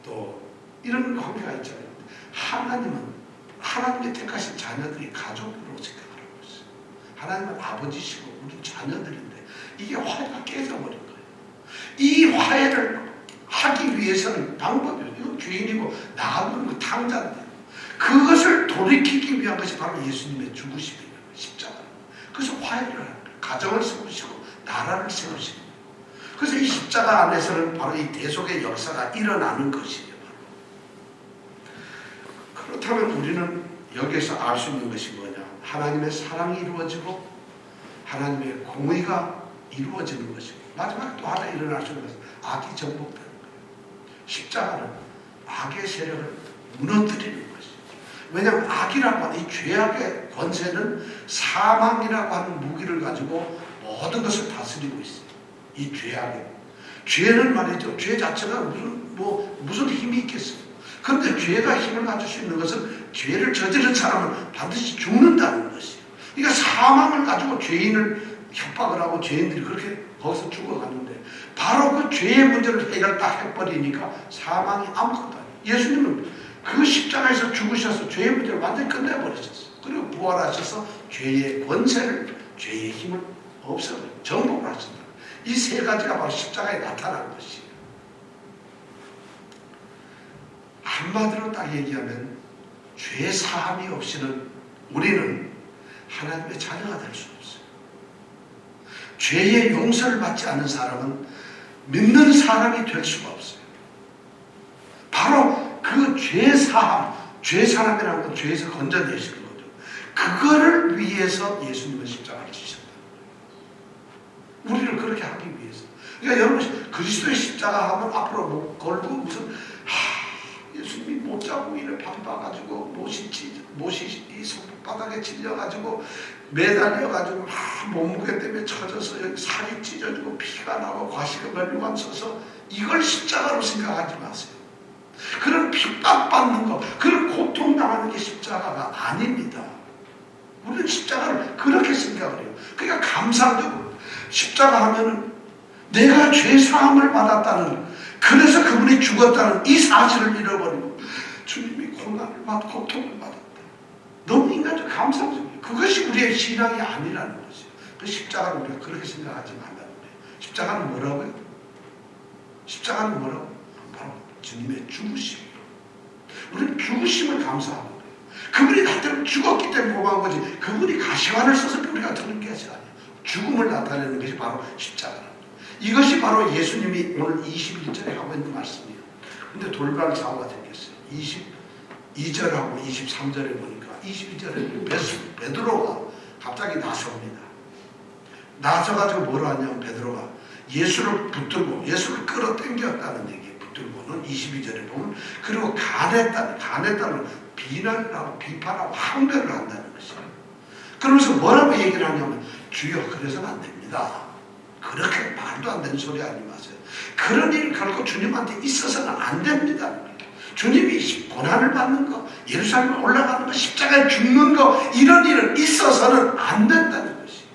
A: 또 이런 관계가 있잖아요. 하나님은 하나님의 택하신 자녀들이 가족으로 생각하고 있어요. 하나님은 아버지시고 우리 자녀들인데 이게 화해가 깨져버린 거예요. 이 화해를 하기 위해서는 방법이 이거 죄인이고 나가는 거 탕자인데 그것을 돌이키기 위한 것이 바로 예수님의 죽으심이에요. 십자가. 그래서 화해를 하는 거예요. 가정을 세우시고 나라를 세우시고. 그래서 이 십자가 안에서는 바로 이 대속의 역사가 일어나는 것이에요. 그렇다면 우리는 여기에서 알 수 있는 것이 뭐냐? 하나님의 사랑이 이루어지고 하나님의 공의가 이루어지는 것이고 마지막에 또 하나 일어날 수 있는 것은 악이 정복되는 거예요. 십자가는 악의 세력을 무너뜨리는 것이죠. 왜냐하면 악이라고 하는 이 죄악의 권세는 사망이라고 하는 무기를 가지고 모든 것을 다스리고 있어요. 이 죄는 말이죠. 죄 자체가 무슨 힘이 있겠어요. 그런데 죄가 힘을 가질 수 있는 것은 죄를 저지른 사람은 반드시 죽는다는 것이에요. 그러니까 사망을 가지고 죄인을 협박을 하고 죄인들이 그렇게 거기서 죽어가는데 바로 그 죄의 문제를 해결 딱 해버리니까 사망이 아무것도 아니에요. 예수님은 그 십자가에서 죽으셔서 죄의 문제를 완전히 끝내버리셨어요. 그리고 부활하셔서 죄의 권세를, 죄의 힘을 없애버려요. 정복을 하신다. 이 세 가지가 바로 십자가에 나타난 것이에요. 한마디로 딱 얘기하면 죄 사함이 없이는 우리는 하나님의 자녀가 될 수 없어요. 죄의 용서를 받지 않는 사람은 믿는 사람이 될 수가 없어요. 바로 그 죄 사함, 죄 사람이라는 건 죄에서 건져내시는 거죠. 그거를 위해서 예수님은 십자가를 지셨다. 우리를 그렇게 하기 위해서. 그러니까 여러분 그리스도의 십자가 하면 앞으로 목 걸고 무슨 예수님이 못 자고 이를 밟아가지고 못이 이 손바닥에 찔려가지고 매달려가지고 몸무게 때문에 쳐져서 여기 살이 찢어지고 피가 나고 과식의 멸류관 써서 이걸 십자가로 생각하지 마세요. 그런 핍박받는 거, 그런 고통당하는 게 십자가가 아닙니다. 우리는 십자가를 그렇게 생각을 해요. 그러니까 감상적으로 십자가 하면은 내가 죄 사함을 받았다는, 그래서 그분이 죽었다는 이 사실을 잃어버리고 주님이 고난을 받고 고통을 받았다. 너무 인간적 감상적이에요. 그것이 우리의 신앙이 아니라는 것이에요. 그 십자가를 우리가 그렇게 생각하지 말라는 거예요. 십자가는 뭐라고요? 십자가는 뭐라고? 바로 주님의 죽으심. 우리는 죽으심을 감사하는 거예요. 그분이 나처럼 죽었기 때문에 고마운 거지. 그분이 가시관을 써서 우리가 드는 게 아니에요. 죽음을 나타내는 것이 바로 십자가라는 거예요. 이것이 바로 예수님이 오늘 21절에 하고 있는 말씀이에요. 근데 돌발 사고가 생겼어요. 22절하고 23절에 보니까 22절에 베드로가 갑자기 나섭니다. 나서가지고 뭐라 하냐면 베드로가 예수를 붙들고 예수를 끌어당겼다는 얘기예요. 붙들고는 22절에 보면 그리고 간했다는 비난하고 비판하고 항변을 한다는 것이에요. 그러면서 뭐라고 얘기를 하냐면 주여 그래서는 안 됩니다. 그렇게 말도 안 되는 소리 하지 마세요. 그런 일이 결코 주님한테 있어서는 안 됩니다. 주님이 고난을 받는 거, 예루살렘에 올라가는 거, 십자가에 죽는 거, 이런 일은 있어서는 안 된다는 것이에요.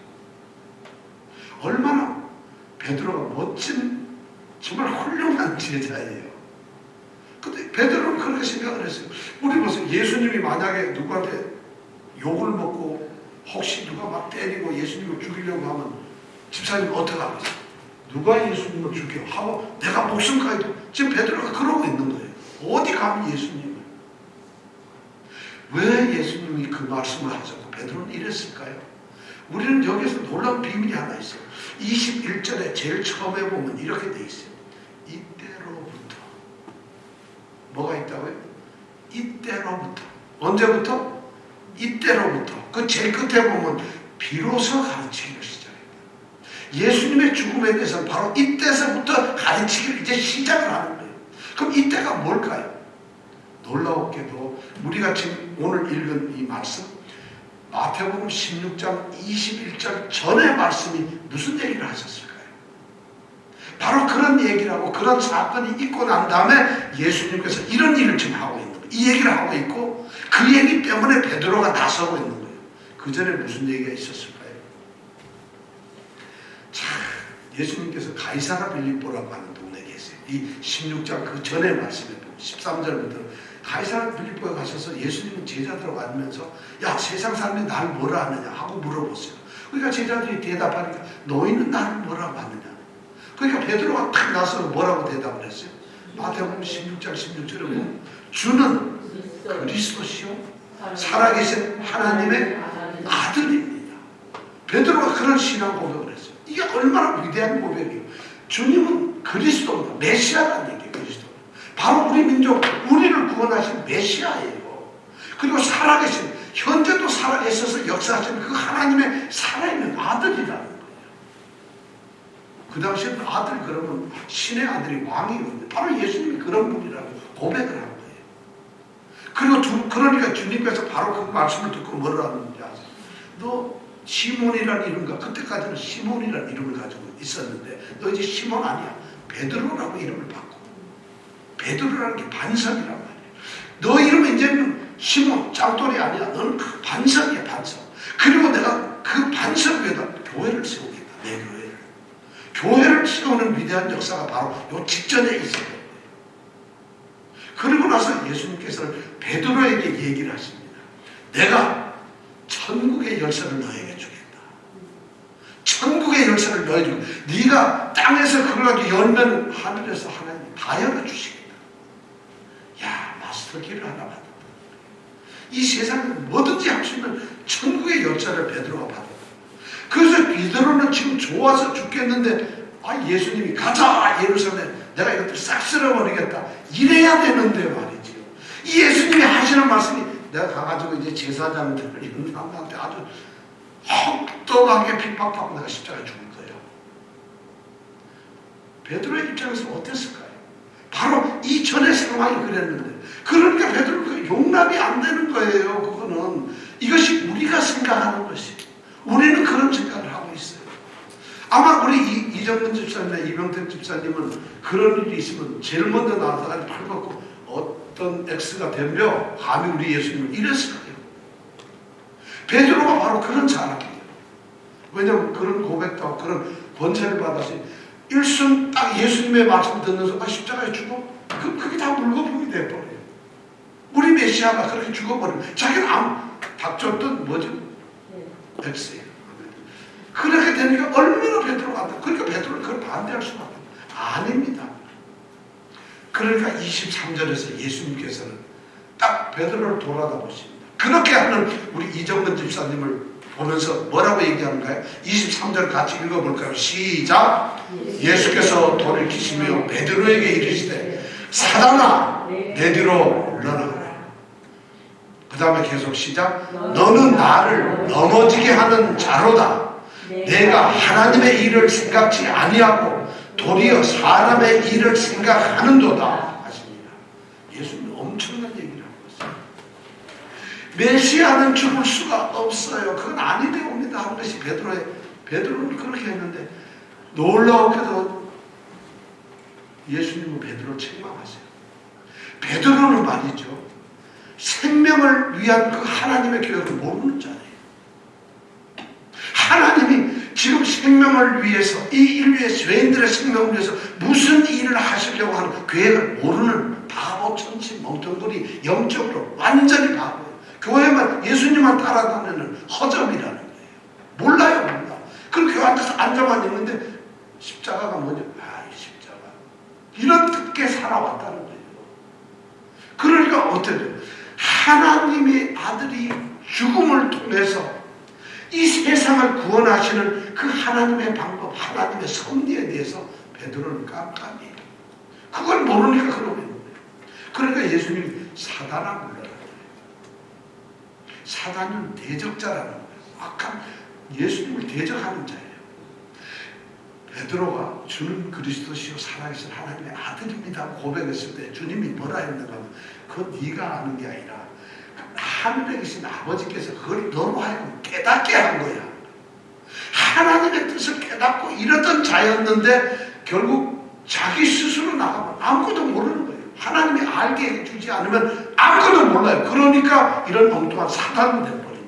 A: 얼마나 베드로가 멋진, 정말 훌륭한 제자예요. 근데 베드로는 그렇게 생각을 했어요. 우리 보세요. 예수님이 만약에 누구한테 욕을 먹고 혹시 누가 막 때리고 예수님을 죽이려고 하면 집사님 어떻게 하겠어요? 누가 예수님을 죽여? 하고 내가 목숨까지 지금 베드로가 그러고 있는 거예요. 어디 감히 예수님을? 왜 예수님이 그 말씀을 하셨고 베드로는 이랬을까요? 우리는 여기서 놀라운 비밀이 하나 있어요. 21절에 제일 처음에 보면 이렇게 돼 있어요. 이때로부터 뭐가 있다고요? 이때로부터. 언제부터? 이때로부터. 그 제일 끝에 보면 비로소 가르치기를 시작했다. 예수님의 죽음에 대해서는 바로 이때서부터 가르치기를 이제 시작을 하는 거예요. 그럼 이때가 뭘까요? 놀라웠게도 우리가 지금 오늘 읽은 이 말씀 마태복음 16장 21절 전의 말씀이 무슨 얘기를 하셨을까요? 바로 그런 얘기를 하고 그런 사건이 있고 난 다음에 예수님께서 이런 일을 지금 하고 있는 거예요. 이 얘기를 하고 있고 그 얘기 때문에 베드로가 나서고 있는 거예요. 그 전에 무슨 얘기가 있었을까요? 자, 예수님께서 가이사라 빌립보라고 하는 동네에 계세요. 이 16장 그 전의 말씀에 보면 13절부터 가이사라 빌립보에 가셔서 예수님은 제자들하고 앉으면서 야 세상 사람이 나를 뭐라 하느냐 하고 물어보세요. 그러니까 제자들이 대답하니까 너희는 나를 뭐라고 하느냐. 그러니까 베드로가 탁 나서 뭐라고 대답을 했어요. 마태복음 16장 16절에 보면 주는 그리스도시요 살아계신 하나님의 아들입니다. 베드로가 그런 신앙 고백을 했어요. 이게 얼마나 위대한 고백이에요. 주님은 그리스도입니다. 메시아라는 얘기예요. 그리스도. 바로 우리 민족, 우리를 구원하신 메시아예요. 그리고 살아계신, 현재도 살아계셔서 역사하시는 그 하나님의 살아있는 아들이라는 거예요. 그 당시에는 아들 그러면 신의 아들이 왕이거든요. 바로 예수님이 그런 분이라고 고백을 한 거예요. 그리고 그러니까 주님께서 바로 그 말씀을 듣고 뭐라 하는지 아세요? 너 시몬이라는 이름과 그때까지는 시몬이라는 이름을 가지고 있었는데 너 이제 시몬 아니야. 베드로라고 이름을 바꿔. 베드로라는 게 반석이란 말이야. 너 이름은 이제는 시몬 짱돌이 아니야. 너는 그 반석이야 반석. 그리고 내가 그 반석 위에다 교회를 세우겠다. 내 교회를. 교회를 세우는 위대한 역사가 바로 요 직전에 있어요. 그리고 나서 예수님께서는 베드로에게 얘기를 하십니다. 내가 천국의 열쇠를 너에게 주겠다. 천국의 열쇠를 너에게 주고 네가 땅에서 그걸 가지고 열면 하늘에서 하나님이 다 열어주시겠다. 야, 마스터키를 하나 받았다. 이 세상에 뭐든지 할 수 있는 천국의 열쇠를 베드로가 받았다. 그래서 베드로는 지금 좋아서 죽겠는데 예수님이 가자 예루살렘 내가 이것들 싹 쓸어버리겠다 이래야 되는데 말이지요. 이 예수님이 하시는 말씀이 내가 가가지고 이제 제사장들을 이런 사람한테 아주 혹독하게 핍박하고 내가 십자가에 죽을 거예요. 베드로의 입장에서 어땠을까요? 바로 이 전의 상황이 그랬는데 그러니까 베드로가 용납이 안 되는 거예요. 그거는 이것이 우리가 생각하는 것이 우리는 그런 생각을 하고 있어요. 아마 우리 이정근 집사님이나 이병택 집사님은 그런 일이 있으면 제일 먼저 나와서 팔 걷고 어떤 X가 덤벼 감히 우리 예수님을 이랬을 거예요. 베드로가 바로 그런 사람이에요. 왜냐하면 그런 고백도 하고 그런 권세를 받아서 일순 딱 예수님의 말씀 듣는 십자가에 죽어? 그게 다 물거품이 돼버려요. 우리 메시아가 그렇게 죽어버리면 자기는 닥쳤던 뭐지? X예요. 그렇게 되니까 얼마나 베드로가 안 돼. 그러니까 베드로는 그걸 반대할 수밖에 없어요. 아닙니다. 그러니까 23절에서 예수님께서는 딱 베드로를 돌아다 보십니다. 그렇게 하는 우리 이정근 집사님을 보면서 뭐라고 얘기하는가요? 23절 같이 읽어볼까요? 시작! 예수께서 돌이키시며 베드로에게 이르시되 사단아 내 뒤로 물러나라. 그 다음에 계속 시작. 너는 나를 넘어지게 하는 자로다. 내가 하나님의 일을 생각지 아니하고 도리어 사람의 일을 생각하는도다 하십니다. 예수님은 엄청난 얘기를 하고 있어요. 메시아는 죽을 수가 없어요. 그건 아니되옵니다 하는 것이 베드로는 그렇게 했는데, 놀라웠게도 예수님은 베드로를 책망하세요. 베드로는 말이죠, 생명을 위한 그 하나님의 계획을 모르는 자예요. 하나님이 지금 생명을 위해서, 이 인류의 죄인들의 생명을 위해서 무슨 일을 하시려고 하는 계획을 모르는 바보, 천치, 멍텅구리, 영적으로 완전히 바보예요. 교회만, 예수님만 따라다니는 허점이라는 거예요. 몰라요, 몰라. 그럼 교회 앉아서 앉아만 있는데 십자가가 뭐죠? 아, 이 십자가. 이렇게 살아왔다는 거예요. 그러니까 어떻게 돼요? 하나님의 아들이 죽음을 통해서 이 세상을 구원하시는 그 하나님의 방법, 하나님의 섭리에 대해서 베드로는 깜깜해요. 그걸 모르니까 그러고 있는 거예요. 그러니까 예수님이 사단아 물러라. 사단은 대적자라는 거예요. 악한 예수님을 대적하는 자예요. 베드로가 주는 그리스도시요 살아계신 하나님의 아들입니다 고백했을 때 주님이 뭐라 했는가 하면, 그건 네가 아는 게 아니라 하늘에 계신 아버지께서 그걸 너로 하여금 깨닫게 한 거야. 하나님의 뜻을 깨닫고 이러던 자였는데 결국 자기 스스로 나가면 아무것도 모르는 거예요. 하나님이 알게 해주지 않으면 아무것도 몰라요. 그러니까 이런 엉뚱한 사단이 돼버리는 거예요.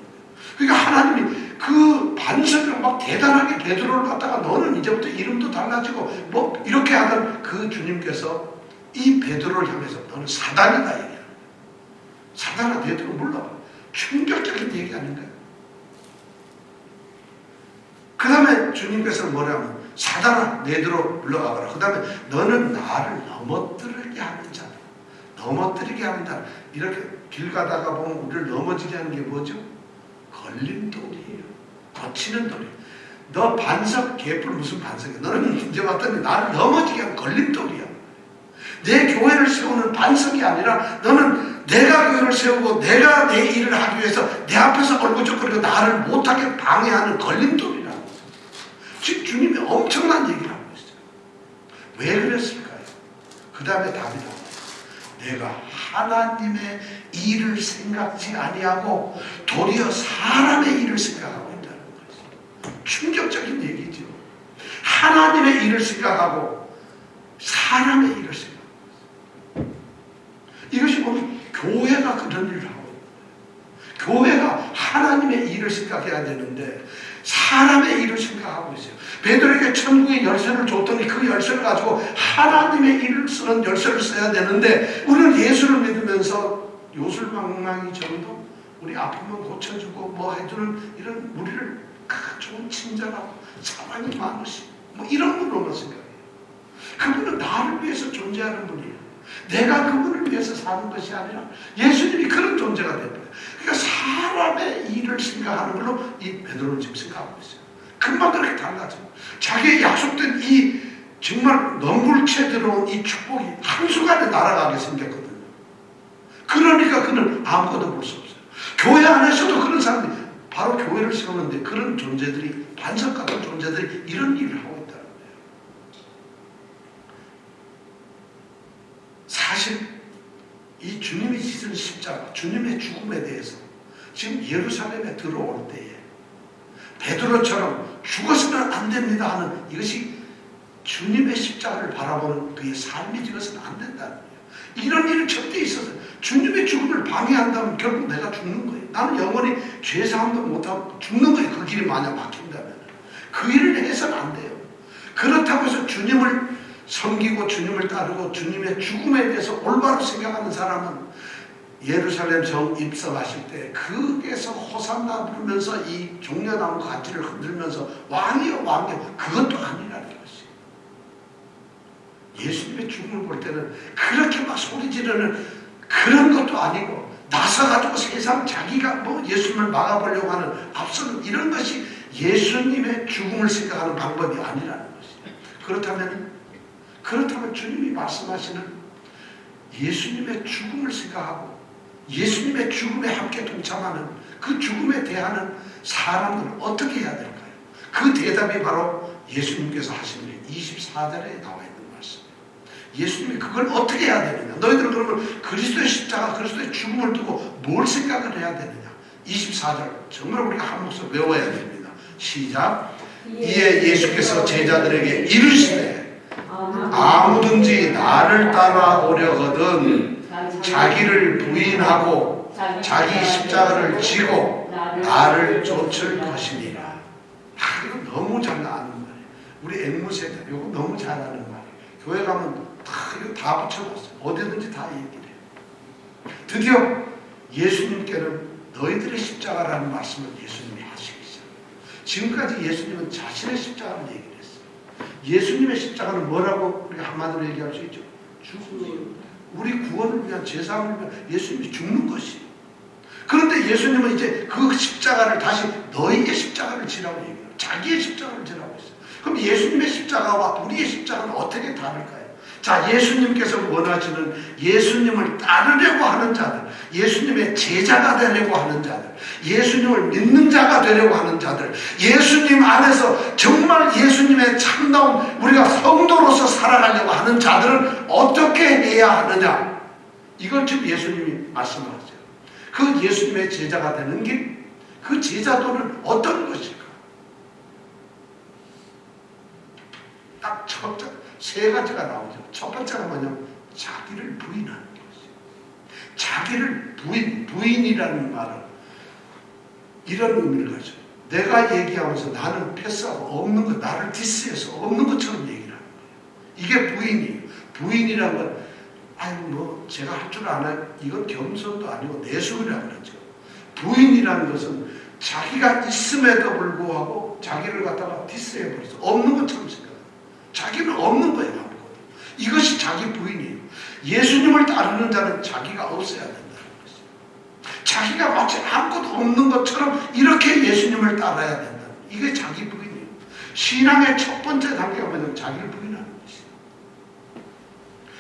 A: 그러니까 하나님이 그 반석을 막 대단하게 베드로를 갖다가 너는 이제부터 이름도 달라지고 뭐 이렇게 하던 그 주님께서 이 베드로를 향해서 너는 사단이다 얘기해요. 사단아 베드로 몰라. 충격적인 얘기 아닌가요? 그 다음에 주님께서 뭐라면 사단아 내 뒤로 물러가거라. 그 다음에 너는 나를 넘어뜨리게 하는 자다. 넘어뜨리게 하는 자. 이렇게 길 가다가 보면 우리를 넘어지게 하는 게 뭐죠? 걸림돌이에요. 거치는 돌이에요. 너 반석 개뿔 무슨 반석이야. 너는 이제 왔더니 나를 넘어지게 하는 걸림돌이야. 내 교회를 세우는 반석이 아니라 너는 내가 교회를 세우고 내가 내 일을 하기 위해서 내 앞에서 얼굴적거리고 나를 못하게 방해하는 걸림돌이라는 거죠. 즉 주님이 엄청난 얘기를 하고 있어요. 왜 그랬을까요? 그 다음에 답이 나와요. 내가 하나님의 일을 생각지 아니하고 도리어 사람의 일을 생각하고 있다는 거죠. 충격적인 얘기죠. 하나님의 일을 생각하고 사람의 일을 생각하고 있어요. 이것이 뭐냐면 교회가 그런 일을 하고 있는 거예요. 교회가 하나님의 일을 생각해야 되는데 사람의 일을 생각하고 있어요. 베드로에게 천국의 열쇠를 줬더니 그 열쇠를 가지고 하나님의 일을 쓰는 열쇠를 써야 되는데 우리는 예수를 믿으면서 요술망망이 정도 우리 아프면 고쳐주고 뭐 해주는 이런 우리를 좋은 친절하고 사랑이 많으신 뭐 이런 분으로만 생각해요. 그분은 나를 위해서 존재하는 분이에요. 내가 그분을 위해서 사는 것이 아니라 예수님이 그런 존재가 됩니다. 그러니까 사람의 일을 생각하는 걸로 이 베드로는 지금 생각하고 있어요. 금방 그렇게 달라져. 자기의 약속된 이 정말 넘불채 들어온 이 축복이 한순간에 날아가게 생겼거든요. 그러니까 그는 아무것도 볼 수 없어요. 교회 안에서도 그런 사람들이 바로 교회를 세우는데 그런 존재들이 반석 같은 존재들이 이런 일을 하고 있다는 거예요. 사실 이 주님이 지신 십자가, 주님의 죽음에 대해서 지금 예루살렘에 들어올 때에 베드로처럼 죽어서는 안 됩니다 하는 이것이 주님의 십자가를 바라보는 그의 삶이 되어서는 안 된다는 거예요. 이런 일은 절대 있어서 주님의 죽음을 방해한다면 결국 내가 죽는 거예요. 나는 영원히 죄사함도 못하고 죽는 거예요. 그 길이 만약 막힌다면. 그 일을 해서는 안 돼요. 그렇다고 해서 주님을 섬기고 주님을 따르고 주님의 죽음에 대해서 올바로 생각하는 사람은 예루살렘 성 입성하실 때 거기에서 호산나 부르면서 이 종려나무 가지를 흔들면서 왕이여 왕이여, 그것도 아니라는 것이. 예수님의 죽음을 볼 때는 그렇게 막 소리 지르는 그런 것도 아니고, 나서가지고 세상 자기가 뭐 예수님을 막아보려고 하는 앞서는 이런 것이 예수님의 죽음을 생각하는 방법이 아니라는 것이에요. 그렇다면 주님이 말씀하시는 예수님의 죽음을 생각하고 예수님의 죽음에 함께 동참하는, 그 죽음에 대하는 사람들은 어떻게 해야 될까요? 그 대답이 바로 예수님께서 하시는 24절에 나와 있는 말씀이에요. 예수님이 그걸 어떻게 해야 되느냐? 너희들은 그러면 그리스도의 십자가, 그리스도의 죽음을 두고 뭘 생각을 해야 되느냐? 24절 정말 우리가 한 목소리 외워야 됩니다. 시작. 이에 예수께서 제자들에게 이르시되 아무든지 나를 따라오려거든 자기를 부인하고 자기 십자가를 지고 나를 쫓을 것이니라. 이거 너무 잘 아는 말이에요. 우리 앵무새들 이거 너무 잘 아는 말이에요. 교회 가면 이거 다 붙여놨어요. 어디든지 다 얘기를 해요. 드디어 예수님께는 너희들의 십자가라는 말씀을 예수님이 하시기 시작해요. 지금까지 예수님은 자신의 십자가를 얘기를 했어요. 예수님의 십자가는 뭐라고 우리가 한마디로 얘기할 수 있죠? 죽음. 우리 구원을 위한, 제사함을 위한 예수님이 죽는 것이에요. 그런데 예수님은 이제 그 십자가를 다시 너희의 십자가를 지라고 얘기해요. 자기의 십자가를 지라고 했어요. 그럼 예수님의 십자가와 우리의 십자가는 어떻게 다를까요? 자, 예수님께서 원하시는 예수님을 따르려고 하는 자들, 예수님의 제자가 되려고 하는 자들, 예수님을 믿는 자가 되려고 하는 자들, 예수님 안에서 정말 예수님의 참다운 우리가 성도로서 살아가려고 하는 자들은 어떻게 해야 하느냐? 이걸 지금 예수님이 말씀하세요. 그 예수님의 제자가 되는 길, 그 제자도는 어떤 것일까? 딱 세 가지가 나오죠. 첫 번째가 뭐냐면 자기를 부인하는 것이에요. 자기를 부인이라는 말은 이런 의미를 가져요. 내가 얘기하면서 나는 패스하고 없는 것, 나를 디스해서 없는 것처럼 얘기를 하는 거예요. 이게 부인이에요. 부인이라는 건 뭐 제가 할 줄 아나요? 이건 겸손도 아니고 내숭이라고 그러죠. 부인이라는 것은 자기가 있음에도 불구하고 자기를 갖다가 디스해버려서 없는 것처럼 생각해요. 자기는 없는 거예요. 아무것도. 이것이 자기 부인이에요. 예수님을 따르는 자는 자기가 없어야 된다는 것이에요. 자기가 마치 아무것도 없는 것처럼 이렇게 예수님을 따라야 된다. 이게 자기 부인이에요. 신앙의 첫 번째 단계가 뭐냐면 자기를 부인하는 것이에요.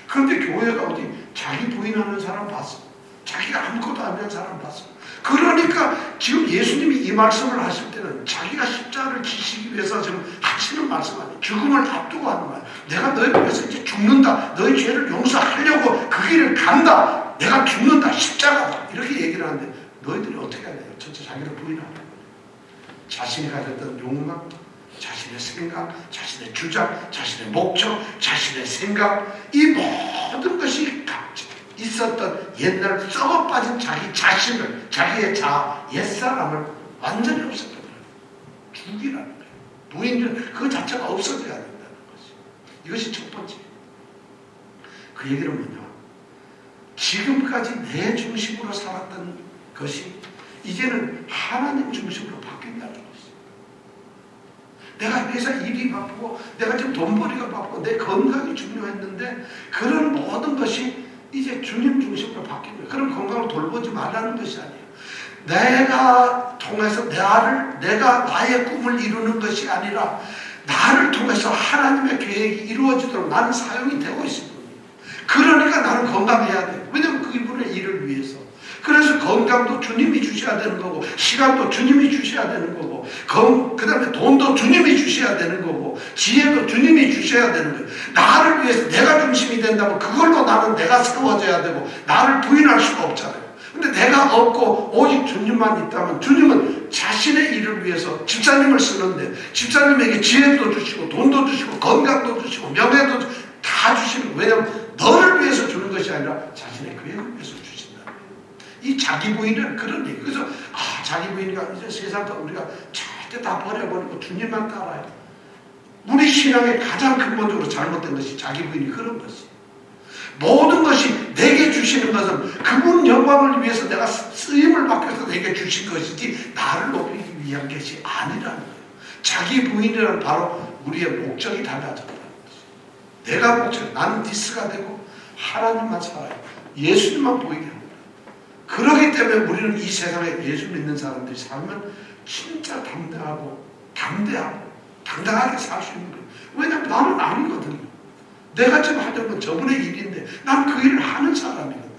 A: 그런데 교회가 어디 자기 부인하는 사람 봤어? 자기가 아무것도 아닌 사람 봤어? 그러니까 지금 예수님이 이 말씀을 하실 때는 자기가 십자가를 지시기 위해서 지금 하시는 말씀 아니에요. 죽음을 앞두고 하는 말이에요. 내가 너희를 위해서 이제 죽는다. 너희 죄를 용서하려고 그 길을 간다. 내가 죽는다. 십자가다. 이렇게 얘기를 하는데 너희들이 어떻게 해야 돼요? 전체 자기를 부인하는 거예요. 자신이 가졌던 욕망, 자신의 생각, 자신의 주장, 자신의 목적, 자신의 생각, 이 모든 것이 있었던 옛날 썩어 빠진 자기 자신을, 자기의 옛사람을 완전히 없애버려요. 죽이라는 거예요. 부인은 그 자체가 없어져야 된다는 것이. 이것이 첫 번째. 그 얘기는 뭐냐? 지금까지 내 중심으로 살았던 것이 이제는 하나님 중심으로 바뀐다는 것이. 내가 회사 일이 바쁘고 내가 지금 돈벌이가 바쁘고 내 건강이 중요했는데 그런 모든 것이 이제 주님 중심으로 바뀐 거예요. 그런 건강을 돌보지 말라는 것이 아니에요. 내가 통해서 내가 나의 꿈을 이루는 것이 아니라 나를 통해서 하나님의 계획이 이루어지도록 나는 사용이 되고 있습니다. 그러니까 나는 건강해야 돼요. 왜냐하면 그분의 일을 위해서. 그래서 건강도 주님이 주셔야 되는 거고 시간도 주님이 주셔야 되는 거고 그 다음에 돈도 주님이 주셔야 되는 거고 지혜도 주님이 주셔야 되는 거예요. 나를 위해서 내가 중심이 된다면 그걸로 내가 세워져야 되고 나를 부인할 수가 없잖아요. 근데 내가 없고 오직 주님만 있다면 주님은 자신의 일을 위해서 집사님을 쓰는데 집사님에게 지혜도 주시고 돈도 주시고 건강도 주시고 명예도 다 주시는 거예요. 왜냐하면 너를 위해서 주는 것이 아니라 자신의 계획을 위해서 주신다는 거예요. 이 자기 부인은 그런 얘기. 그래서 자기 부인이가 이제 세상 우리가 절대 다 버려버리고 주님만 따라요. 우리 신앙의 가장 근본적으로 잘못된 것이 자기 부인이 그런 것이. 모든 것이 내게 주시는 것은 그분 영광을 위해서 내가 쓰임을 받겨서 내게 주신 것이지 나를 높이기 위한 것이 아니라는 거예요. 자기 부인이란 바로 우리의 목적이 달라졌다는 거죠. 내가 목적, 나는 디스가 되고 하나님만 살아요. 예수님만 보이게 합니다. 그렇기 때문에 우리는 이 세상에 예수 믿는 사람들이 살면 진짜 당당하게 살 수 있는 거예요. 왜냐하면 나는 아니거든요. 내가 지금 하는 건 저분의 일인데 나는 그 일을 하는 사람이거든.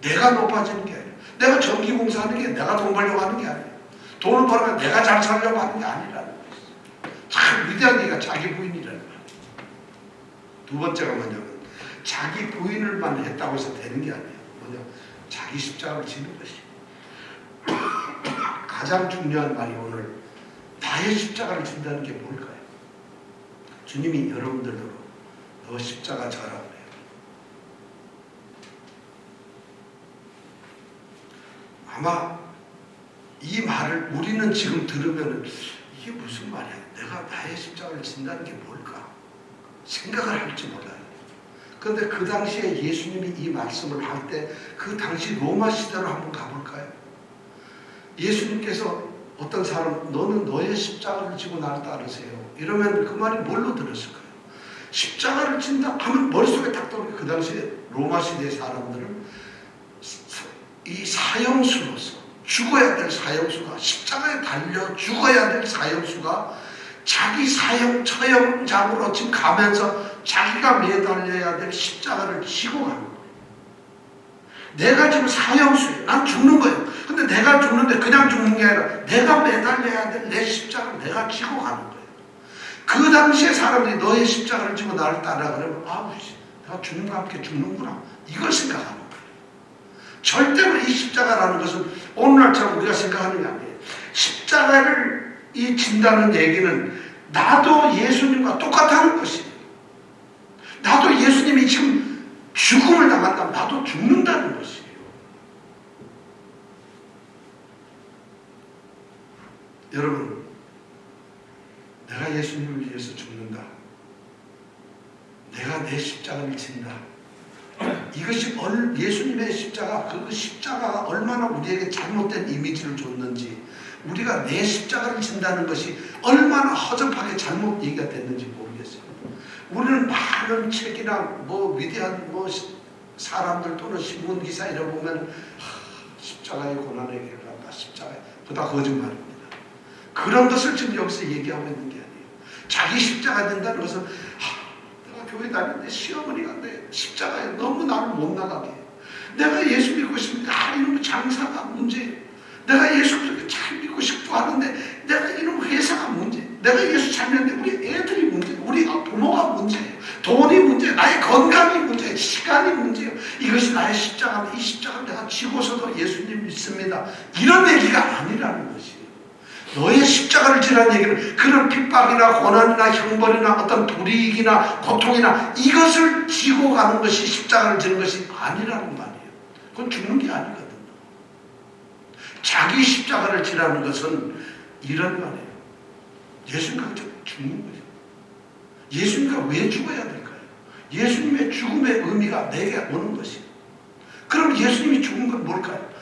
A: 내가 높아지는 게 아니에요. 내가 전기공사하는 게 내가 돈 벌려고 하는 게 아니에요. 돈을 벌면 내가 잘 살려고 하는 게 아니라는 거예요. 참 위대한 얘기가 자기 부인이라는 거예요. 두 번째가 뭐냐면 자기 부인을만 했다고 해서 되는 게 아니에요. 뭐냐, 자기 십자가를 지는 것이 가장 중요한 말이 오늘 나의 십자가를 진다는 게 뭘까요? 주님이 여러분들로 너 십자가 져라 그래요. 아마 이 말을 우리는 지금 들으면 이게 무슨 말이야? 내가 나의 십자가를 진다는 게 뭘까? 생각을 할지 몰라요. 그런데 그 당시에 예수님이 이 말씀을 할 때 그 당시 로마 시대로 한번 가볼까요? 예수님께서 어떤 사람, 너는 너의 십자가를 지고 나를 따르세요. 이러면 그 말이 뭘로 들었을까요? 십자가를 진다 하면 머릿속에 딱 떠오르는 그 당시에 로마 시대 사람들은 이 사형수로서 죽어야 될 사형수가, 십자가에 달려 죽어야 될 사형수가 자기 사형 처형장으로 지금 가면서 자기가 매달려야 될 십자가를 지고 가는 거예요. 내가 지금 사형수예요. 난 죽는 거예요. 근데 내가 죽는데 그냥 죽는 게 아니라 내가 매달려야 될 내 십자가를 내가 지고 가는 거예요. 그 당시에 사람들이 너의 십자가를 지고 나를 따라 그러면 내가 주님과 함께 죽는구나. 이걸 생각하는 거예요. 절대로 이 십자가라는 것은 오늘날처럼 우리가 생각하는 게 아니에요. 십자가를 진다는 얘기는 나도 예수님과 똑같다는 것이에요. 나도 예수님이 지금 죽음을 당한다면 나도 죽는다는 것이에요. 여러분, 내가 예수님을 위해서 죽는다. 내가 내 십자가를 진다. 이것이 예수님의 십자가, 그 십자가가 얼마나 우리에게 잘못된 이미지를 줬는지, 우리가 내 십자가를 진다는 것이 얼마나 허접하게 잘못 얘기가 됐는지 모르겠어요. 우리는 많은 책이나 위대한 사람들 또는 신문기사 이런 거 보면 십자가의 고난의 길을 간다. 십자가에. 그다 거짓말입니다. 그런 것을 지금 여기서 얘기하고 있는 게 아니에요. 자기 십자가 된다는 것은 내가 교회 다니는데 시어머니가 내 십자가에 너무 나를 못 나가게 해요. 내가 예수 믿고 싶은데 이놈의 장사가 문제예요. 내가 예수 잘 믿고 싶어 하는데 내가 이놈 회사가 문제예요. 내가 예수 잘 믿는데 우리 애들이 문제예요. 우리 부모가 문제예요. 돈이 문제예요. 나의 건강이 문제예요. 시간이 문제예요. 이것이 나의 십자가인데 이 십자가를 내가 지고서도 예수님 믿습니다. 이런 얘기가 아니라는 것이에요. 너의 십자가를 지라는 얘기는 그런 핍박이나 고난이나 형벌이나 어떤 불이익이나 고통이나 이것을 지고 가는 것이 십자가를 지는 것이 아니라는 말이에요. 그건 죽는 게 아니거든요. 자기 십자가를 지라는 것은 이런 말이에요. 예수님과 죽는 거죠. 예수님과 왜 죽어야 될까요? 예수님의 죽음의 의미가 내게 오는 것이에요. 그럼 예수님이 죽은 건 뭘까요?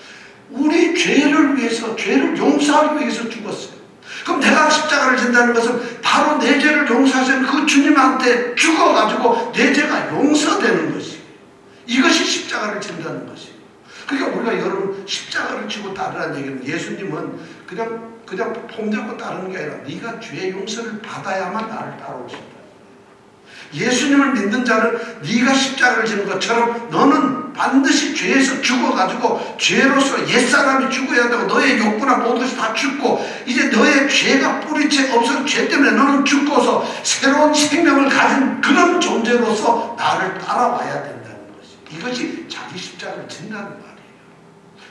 A: 우리 죄를 위해서, 죄를 용서하기 위해서 죽었어요. 그럼 내가 십자가를 진다는 것은 바로 내 죄를 용서하신 그 주님한테 죽어가지고 내 죄가 용서되는 것이에요. 이것이 십자가를 진다는 것이에요. 그러니까 우리가 여러분 십자가를 지고 따르라는 얘기는 예수님은 그냥 폼 잡고 따르는 게 아니라 네가 죄 용서를 받아야만 나를 따라오신다. 예수님을 믿는 자는 네가 십자가를 지는 것처럼 너는 반드시 죄에서 죽어가지고 죄로서 옛사람이 죽어야 되고 너의 욕구나 모든 것이 다 죽고 이제 너의 죄가 뿌리채 없어서 죄 때문에 너는 죽고서 새로운 생명을 가진 그런 존재로서 나를 따라와야 된다는 것이 이것이 자기 십자가를 진다는 말이에요.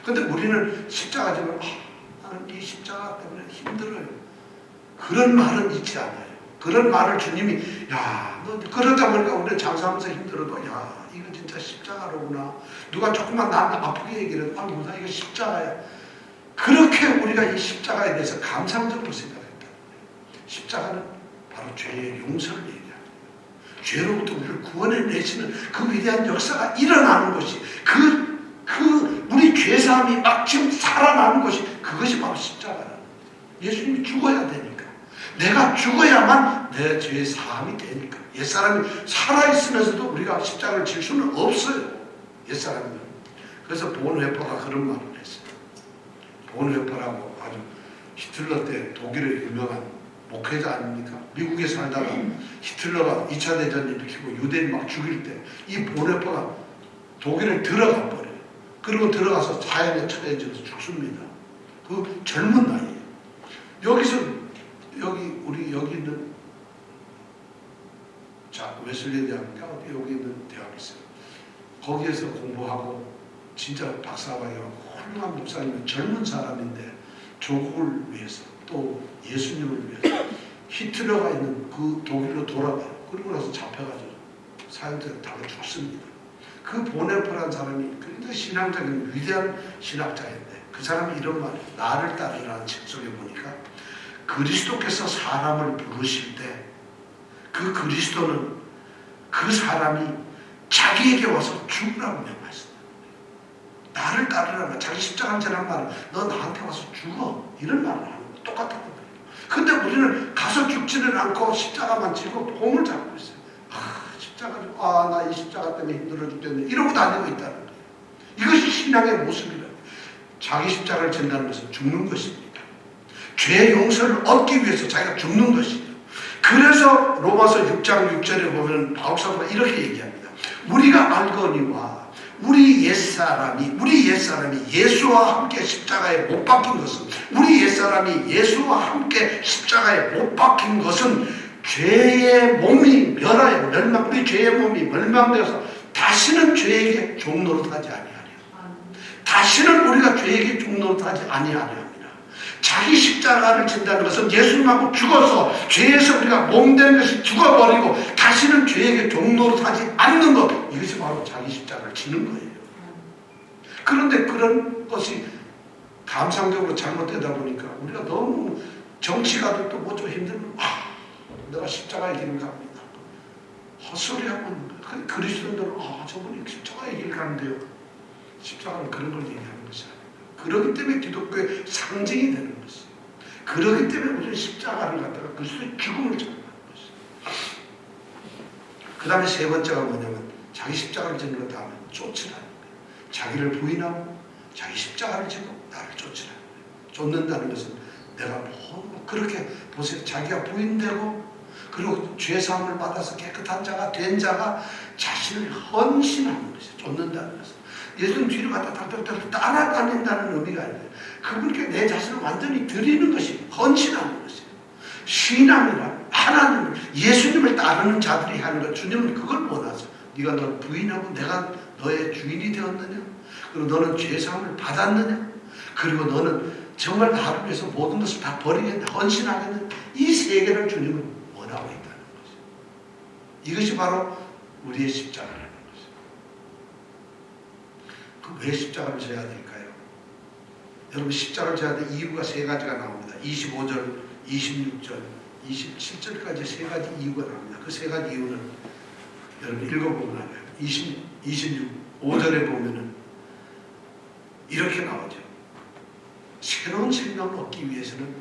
A: 그런데 우리는 십자가 지면 나는 이 십자가 때문에 힘들어요. 그런 말은 있지 않아요. 그런 말을 주님이 너 그러다 보니까 우리는 장사하면서 힘들어도 이거 진짜 십자가로구나. 누가 조금만 나한테 아프게 얘기를 해도 나 이거 십자가야. 그렇게 우리가 이 십자가에 대해서 감상적으로 생각했다. 십자가는 바로 죄의 용서를 얘기합니다. 죄로부터 우리를 구원해내시는 그 위대한 역사가 일어나는 것이 우리 죄사함이 막 지금 살아나는 것이 그것이 바로 십자가라는 예수님이 죽어야 되니까 내가 죽어야만 내 죄의 사함이 되니까 옛사람이 살아있으면서도 우리가 십자가를 질 수는 없어요. 옛사람은. 그래서 본웨퍼가 그런 말을 했어요. 본웨퍼라고 아주 히틀러 때 독일의 유명한 목회자 아닙니까? 미국에 살다가 히틀러가 2차 대전 일으키고 유대인 막 죽일 때 이 본웨퍼가 독일에 들어가 버려요. 그리고 들어가서 자연에 처해져서 죽습니다. 그 젊은 나이에요. 우리 여기 있는 웨슬리 대학인가 어디 여기 있는 대학이 있어요. 거기에서 공부하고 진짜 박사과정하고 훌륭한 목사님은 젊은 사람인데 조국을 위해서 또 예수님을 위해서 히틀러가 있는 그 독일로 돌아가요. 그리고 나서 잡혀가지고 사형제를 당해 죽습니다. 그 보네퍼라는 사람이 굉장히 신앙적인 위대한 신학자인데 그 사람이 이런 말이에요. 나를 따르라는 책 속에 보니까 그리스도께서 사람을 부르실 때 그 그리스도는 그 사람이 자기에게 와서 죽으라고 명하셨다. 나를 따르라고 자기 십자가를 지란 말은 너 나한테 와서 죽어 이런 말을 하는 거 똑같다는 거예요. 근데 우리는 가서 죽지는 않고 십자가만 지고 봉을 잡고 있어요. 나 이 십자가 때문에 힘들어 죽겠네 이러고 다니고 있다는 거예요. 이것이 신앙의 모습이라고. 자기 십자가를 진다는 것은 죽는 것입니다. 죄 용서를 얻기 위해서 자기가 죽는 것이에요. 그래서 로마서 6장 6절에 보면 바울사도가 이렇게 얘기합니다. 우리가 알거니와 우리 옛사람이 예수와 함께 십자가에 못 박힌 것은 우리 옛사람이 예수와 함께 십자가에 못 박힌 것은 죄의 몸이 멸하여 우리 죄의 몸이 멸망되어서 다시는 죄에게 종노릇하지 아니하려. 다시는 우리가 죄에게 종노릇하지 아니하려. 자기 십자가를 진다는 것은 예수님하고 죽어서 죄에서 우리가 몸된 것이 죽어버리고 다시는 죄에게 종노릇하지 않는 것. 이것이 바로 자기 십자가를 지는 거예요. 그런데 그런 것이 감상적으로 잘못되다 보니까 우리가 너무 정치가도 또 뭐 좀 힘들면 내가 십자가의 길을 갑니다. 헛소리하고 있는 거예요. 그리스도인들은 저분이 십자가의 길을 가는데요. 십자가는 그런 걸 얘기하는 것이 아닙니다. 그렇기 때문에 기독교의 상징이 되는 것이에요. 그렇기 때문에 우리는 십자가를 갖다가 그리스도의 죽음을 전하는 것이에요. 그 다음에 세 번째가 뭐냐면 자기 십자가를 지는 것 다음에 쫓으라는 거예요. 자기를 부인하고 자기 십자가를 지고 나를 쫓으라는 거예요. 쫓는다는 것은 내가 그렇게 보세요. 자기가 부인되고 그리고 죄사함을 받아서 깨끗한 자가 된 자가 자신을 헌신하는 것이에요. 쫓는다는 것은. 예수님 뒤를 갖다 닥닥닥 따라다닌다는 의미가 아니에요. 그분께 내 자신을 완전히 드리는 것이 헌신하는 것이에요. 신앙이란 하나님을 예수님을 따르는 자들이 하는 것. 주님은 그걸 원하죠. 네가 너를 부인하고 내가 너의 주인이 되었느냐? 그리고 너는 죄사함을 받았느냐? 그리고 너는 정말 나를 위해서 모든 것을 다 버리겠냐? 헌신하겠냐? 이 세 개를 주님은 원하고 있다는 것이에요. 이것이 바로 우리의 십자가라는 것이에요. 왜 십자가를 져야 될까요? 여러분 십자가를 져야 될 이유가 세 가지가 나옵니다. 25절, 26절, 27절까지 세 가지 이유가 나옵니다. 그 세 가지 이유는 여러분 읽어보면 알아요. 5절에 보면은 이렇게 나오죠. 새로운 생명을 얻기 위해서는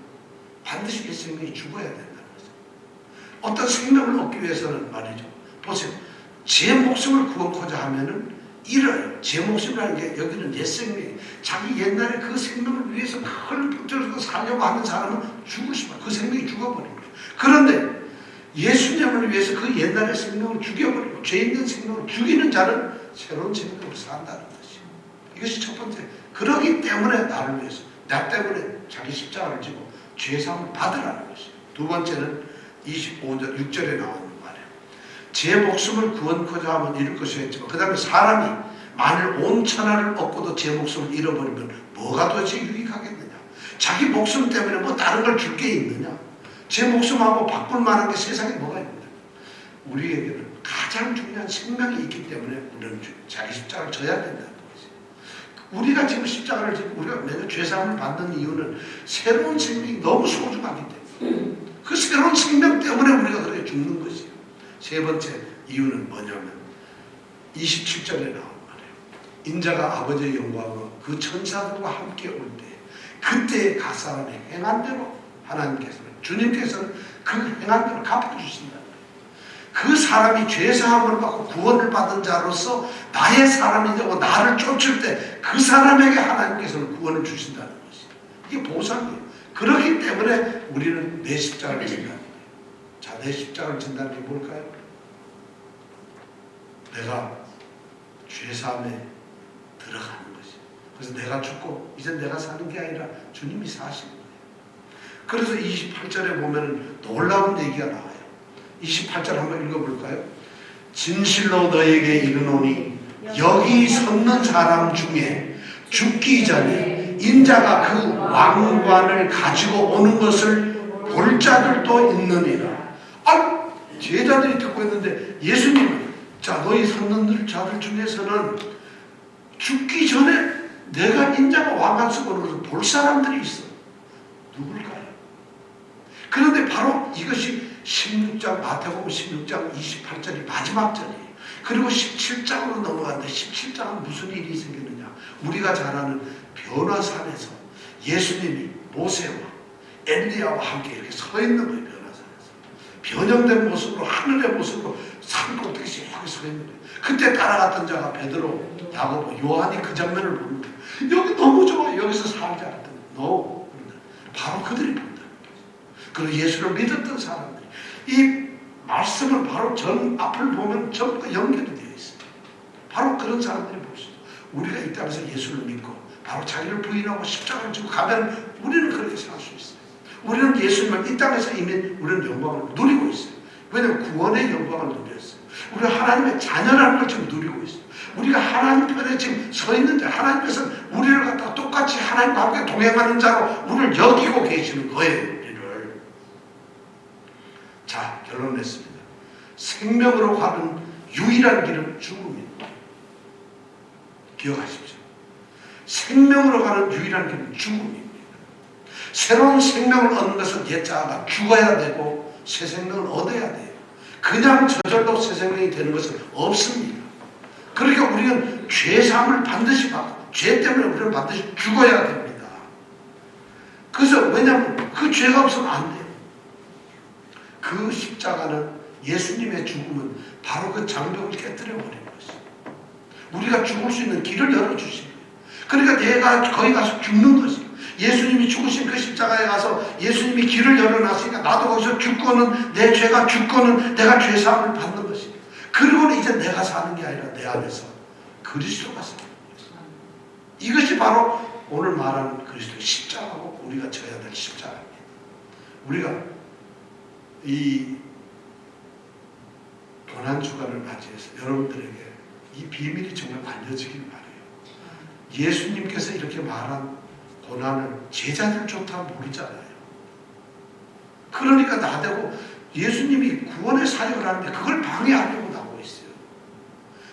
A: 반드시 이 생명이 죽어야 된다는 거죠. 어떤 생명을 얻기 위해서는 말이죠. 보세요. 제 목숨을 구원코자 하면은 잃어요. 제 목숨이라는 게 여기는 옛 생명이에요. 자기 옛날에 그 생명을 위해서 그걸 붙들고 살려고 하는 사람은 죽고 싶어요. 그 생명이 죽어버린 거예요. 그런데 예수님을 위해서 그 옛날의 생명을 죽여버리고 죄 있는 생명을 죽이는 자는 새로운 생명으로 산다는 것이에요. 이것이 첫 번째. 그러기 때문에 나를 위해서 나 때문에 자기 십자가를 지고 죄사함을 받으라는 것이에요. 두 번째는 25절 6절에 나오는 말이에요. 제 목숨을 구원코자 하면 잃을 것이 했지만 그 다음에 사람이 만일 온 천하를 얻고도 제 목숨을 잃어버리면 뭐가 도대체 유익하겠느냐. 자기 목숨 때문에 뭐 다른 걸 줄 게 있느냐. 제 목숨하고 바꿀 만한 게 세상에 뭐가 있느냐. 우리에게는 가장 중요한 생명이 있기 때문에 우리는 자기 십자가를 져야 된다는 것이에요. 우리가 지금 십자가를 지고 우리가 매일 죄사함을 받는 이유는 새로운 생명이 너무 소중하기 때문에 그 새로운 생명 때문에 우리가 그렇게 죽는 것이에요. 세 번째 이유는 뭐냐면 27절에 나온 말이에요. 인자가 아버지의 영광으로 그 천사들과 함께 올 때 그때 각 사람이 행한 대로 하나님께서는 주님께서는 그 행한 대로 갚아주신다. 그 사람이 죄사함을 받고 구원을 받은 자로서 나의 사람이 되고 나를 쫓을 때 그 사람에게 하나님께서는 구원을 주신다는 것이 이게 보상이에요. 그렇기 때문에 우리는 내 십자가를 진다는 거예요. 자, 내 십자가를 진다는 게 뭘까요? 내가 죄사함에 들어가는 것이. 그래서 내가 죽고 이제 내가 사는 게 아니라 주님이 사시는 거예요. 그래서 28절에 보면 놀라운 얘기가 나와요. 28절 한번 읽어볼까요? 진실로 너에게 이르노니 여기 섰는 사람 중에 죽기 전에 인자가 그 왕관을 가지고 오는 것을 볼 자들도 있느니라. 아, 제자들이 듣고 있는데 예수님은 자, 너희 섰는 자들 중에서는 죽기 전에 내가 인자가 왕관 쓰고 오는 것을 볼 사람들이 있어. 누굴까요? 그런데 바로 이것이 16장 마태복음 16장 28절이 마지막 절이에요. 그리고 17장으로 넘어갔는데 17장은 무슨 일이 생겼느냐. 우리가 잘 아는 변화산에서 예수님이 모세와 엘리야와 함께 이렇게 서 있는 거예요. 변화산에서 변형된 모습으로 하늘의 모습으로 산 꼭대기에 이렇게 서 있는 거예요. 그때 따라갔던 자가 베드로, 야고보, 요한이 그 장면을 보는데 여기 너무 좋아. 여기서 살자 했더니 no. 바로 그들이 본다. 그리고 예수를 믿었던 사람들이 이 말씀을 바로 전 앞을 보면 전부 연결이 되어 있어요. 바로 그런 사람들이 볼 수 있어요. 우리가 이 땅에서 예수를 믿고 바로 자기를 부인하고 십자가를 지고 가면 우리는 그렇게 살 수 있어요. 우리는 예수님을 이 땅에서 이미 우리는 영광을 누리고 있어요. 왜냐하면 구원의 영광을 누렸어요. 우리가 하나님의 자녀라는 걸 지금 누리고 있어요. 우리가 하나님 편에 지금 서 있는데 하나님께서 우리를 갖다 똑같이 하나님과 함께 동행하는 자로 우리를 여기고 계시는 거예요. 우리를. 자, 결론 냈습니다. 생명으로 가는 유일한 길은 죽음입니다. 기억하십시오. 생명으로 가는 유일한 길은 죽음입니다. 새로운 생명을 얻는 것은 옛자가 죽어야 되고 새 생명을 얻어야 돼요. 그냥 저절로 새 생명이 되는 것은 없습니다. 그러니까 우리는 죄사함을 반드시 받고 죄 때문에 우리는 반드시 죽어야 됩니다. 그래서 왜냐하면 그 죄가 없으면 안 돼요. 그 십자가는 예수님의 죽음은 바로 그 장벽을 깨뜨려 버리는 것이에요. 우리가 죽을 수 있는 길을 열어주신 거예요. 그러니까 내가 거기 가서 죽는 것이에요. 예수님이 죽으신 그 십자가에 가서 예수님이 길을 열어놨으니까 나도 거기서 죽고는 내 죄가 죽고는 내가 죄사함을 받는 것이에요. 그리고는 이제 내가 사는 게 아니라 내 안에서 그리스도가 사는 것이에요. 이것이 바로 오늘 말하는 그리스도의 십자가고 우리가 져야 될 십자가입니다. 우리가 이 고난주간을 맞이해서 여러분들에게 이 비밀이 정말 알려지길 바라요. 예수님께서 이렇게 말한 고난을 제자들조차 모르잖아요. 그러니까 나대고 예수님이 구원의 사역을 하는데 그걸 방해하려고 나오고 있어요.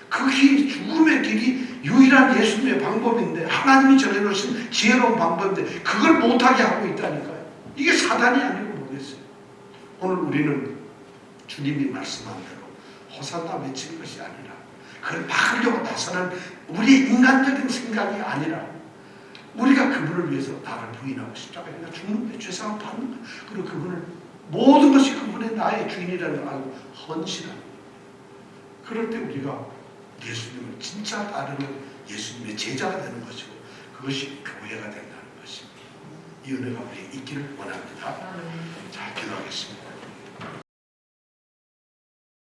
A: 그 길, 죽음의 길이 유일한 예수님의 방법인데 하나님이 정해놓으신 지혜로운 방법인데 그걸 못하게 하고 있다니까요. 이게 사단이 아니고 뭐겠어요. 오늘 우리는 주님이 말씀한 대로 호산나 외치는 것이 아니라 그걸 막으려고 나서는 우리의 인간적인 생각이 아니라 우리가 그분을 위해서 나를 부인하고 십자가에 죽는데 죄사함을 받는 거예요. 그리고 그분을 모든 것이 그분의 나의 주인이라는 걸 알고 헌신하는 거예요. 그럴 때 우리가 예수님을 진짜 따르는 예수님의 제자가 되는 것이고 그것이 교회가 된다는 것입니다. 이 은혜가 우리에게 있기를 원합니다. 자, 기도하겠습니다.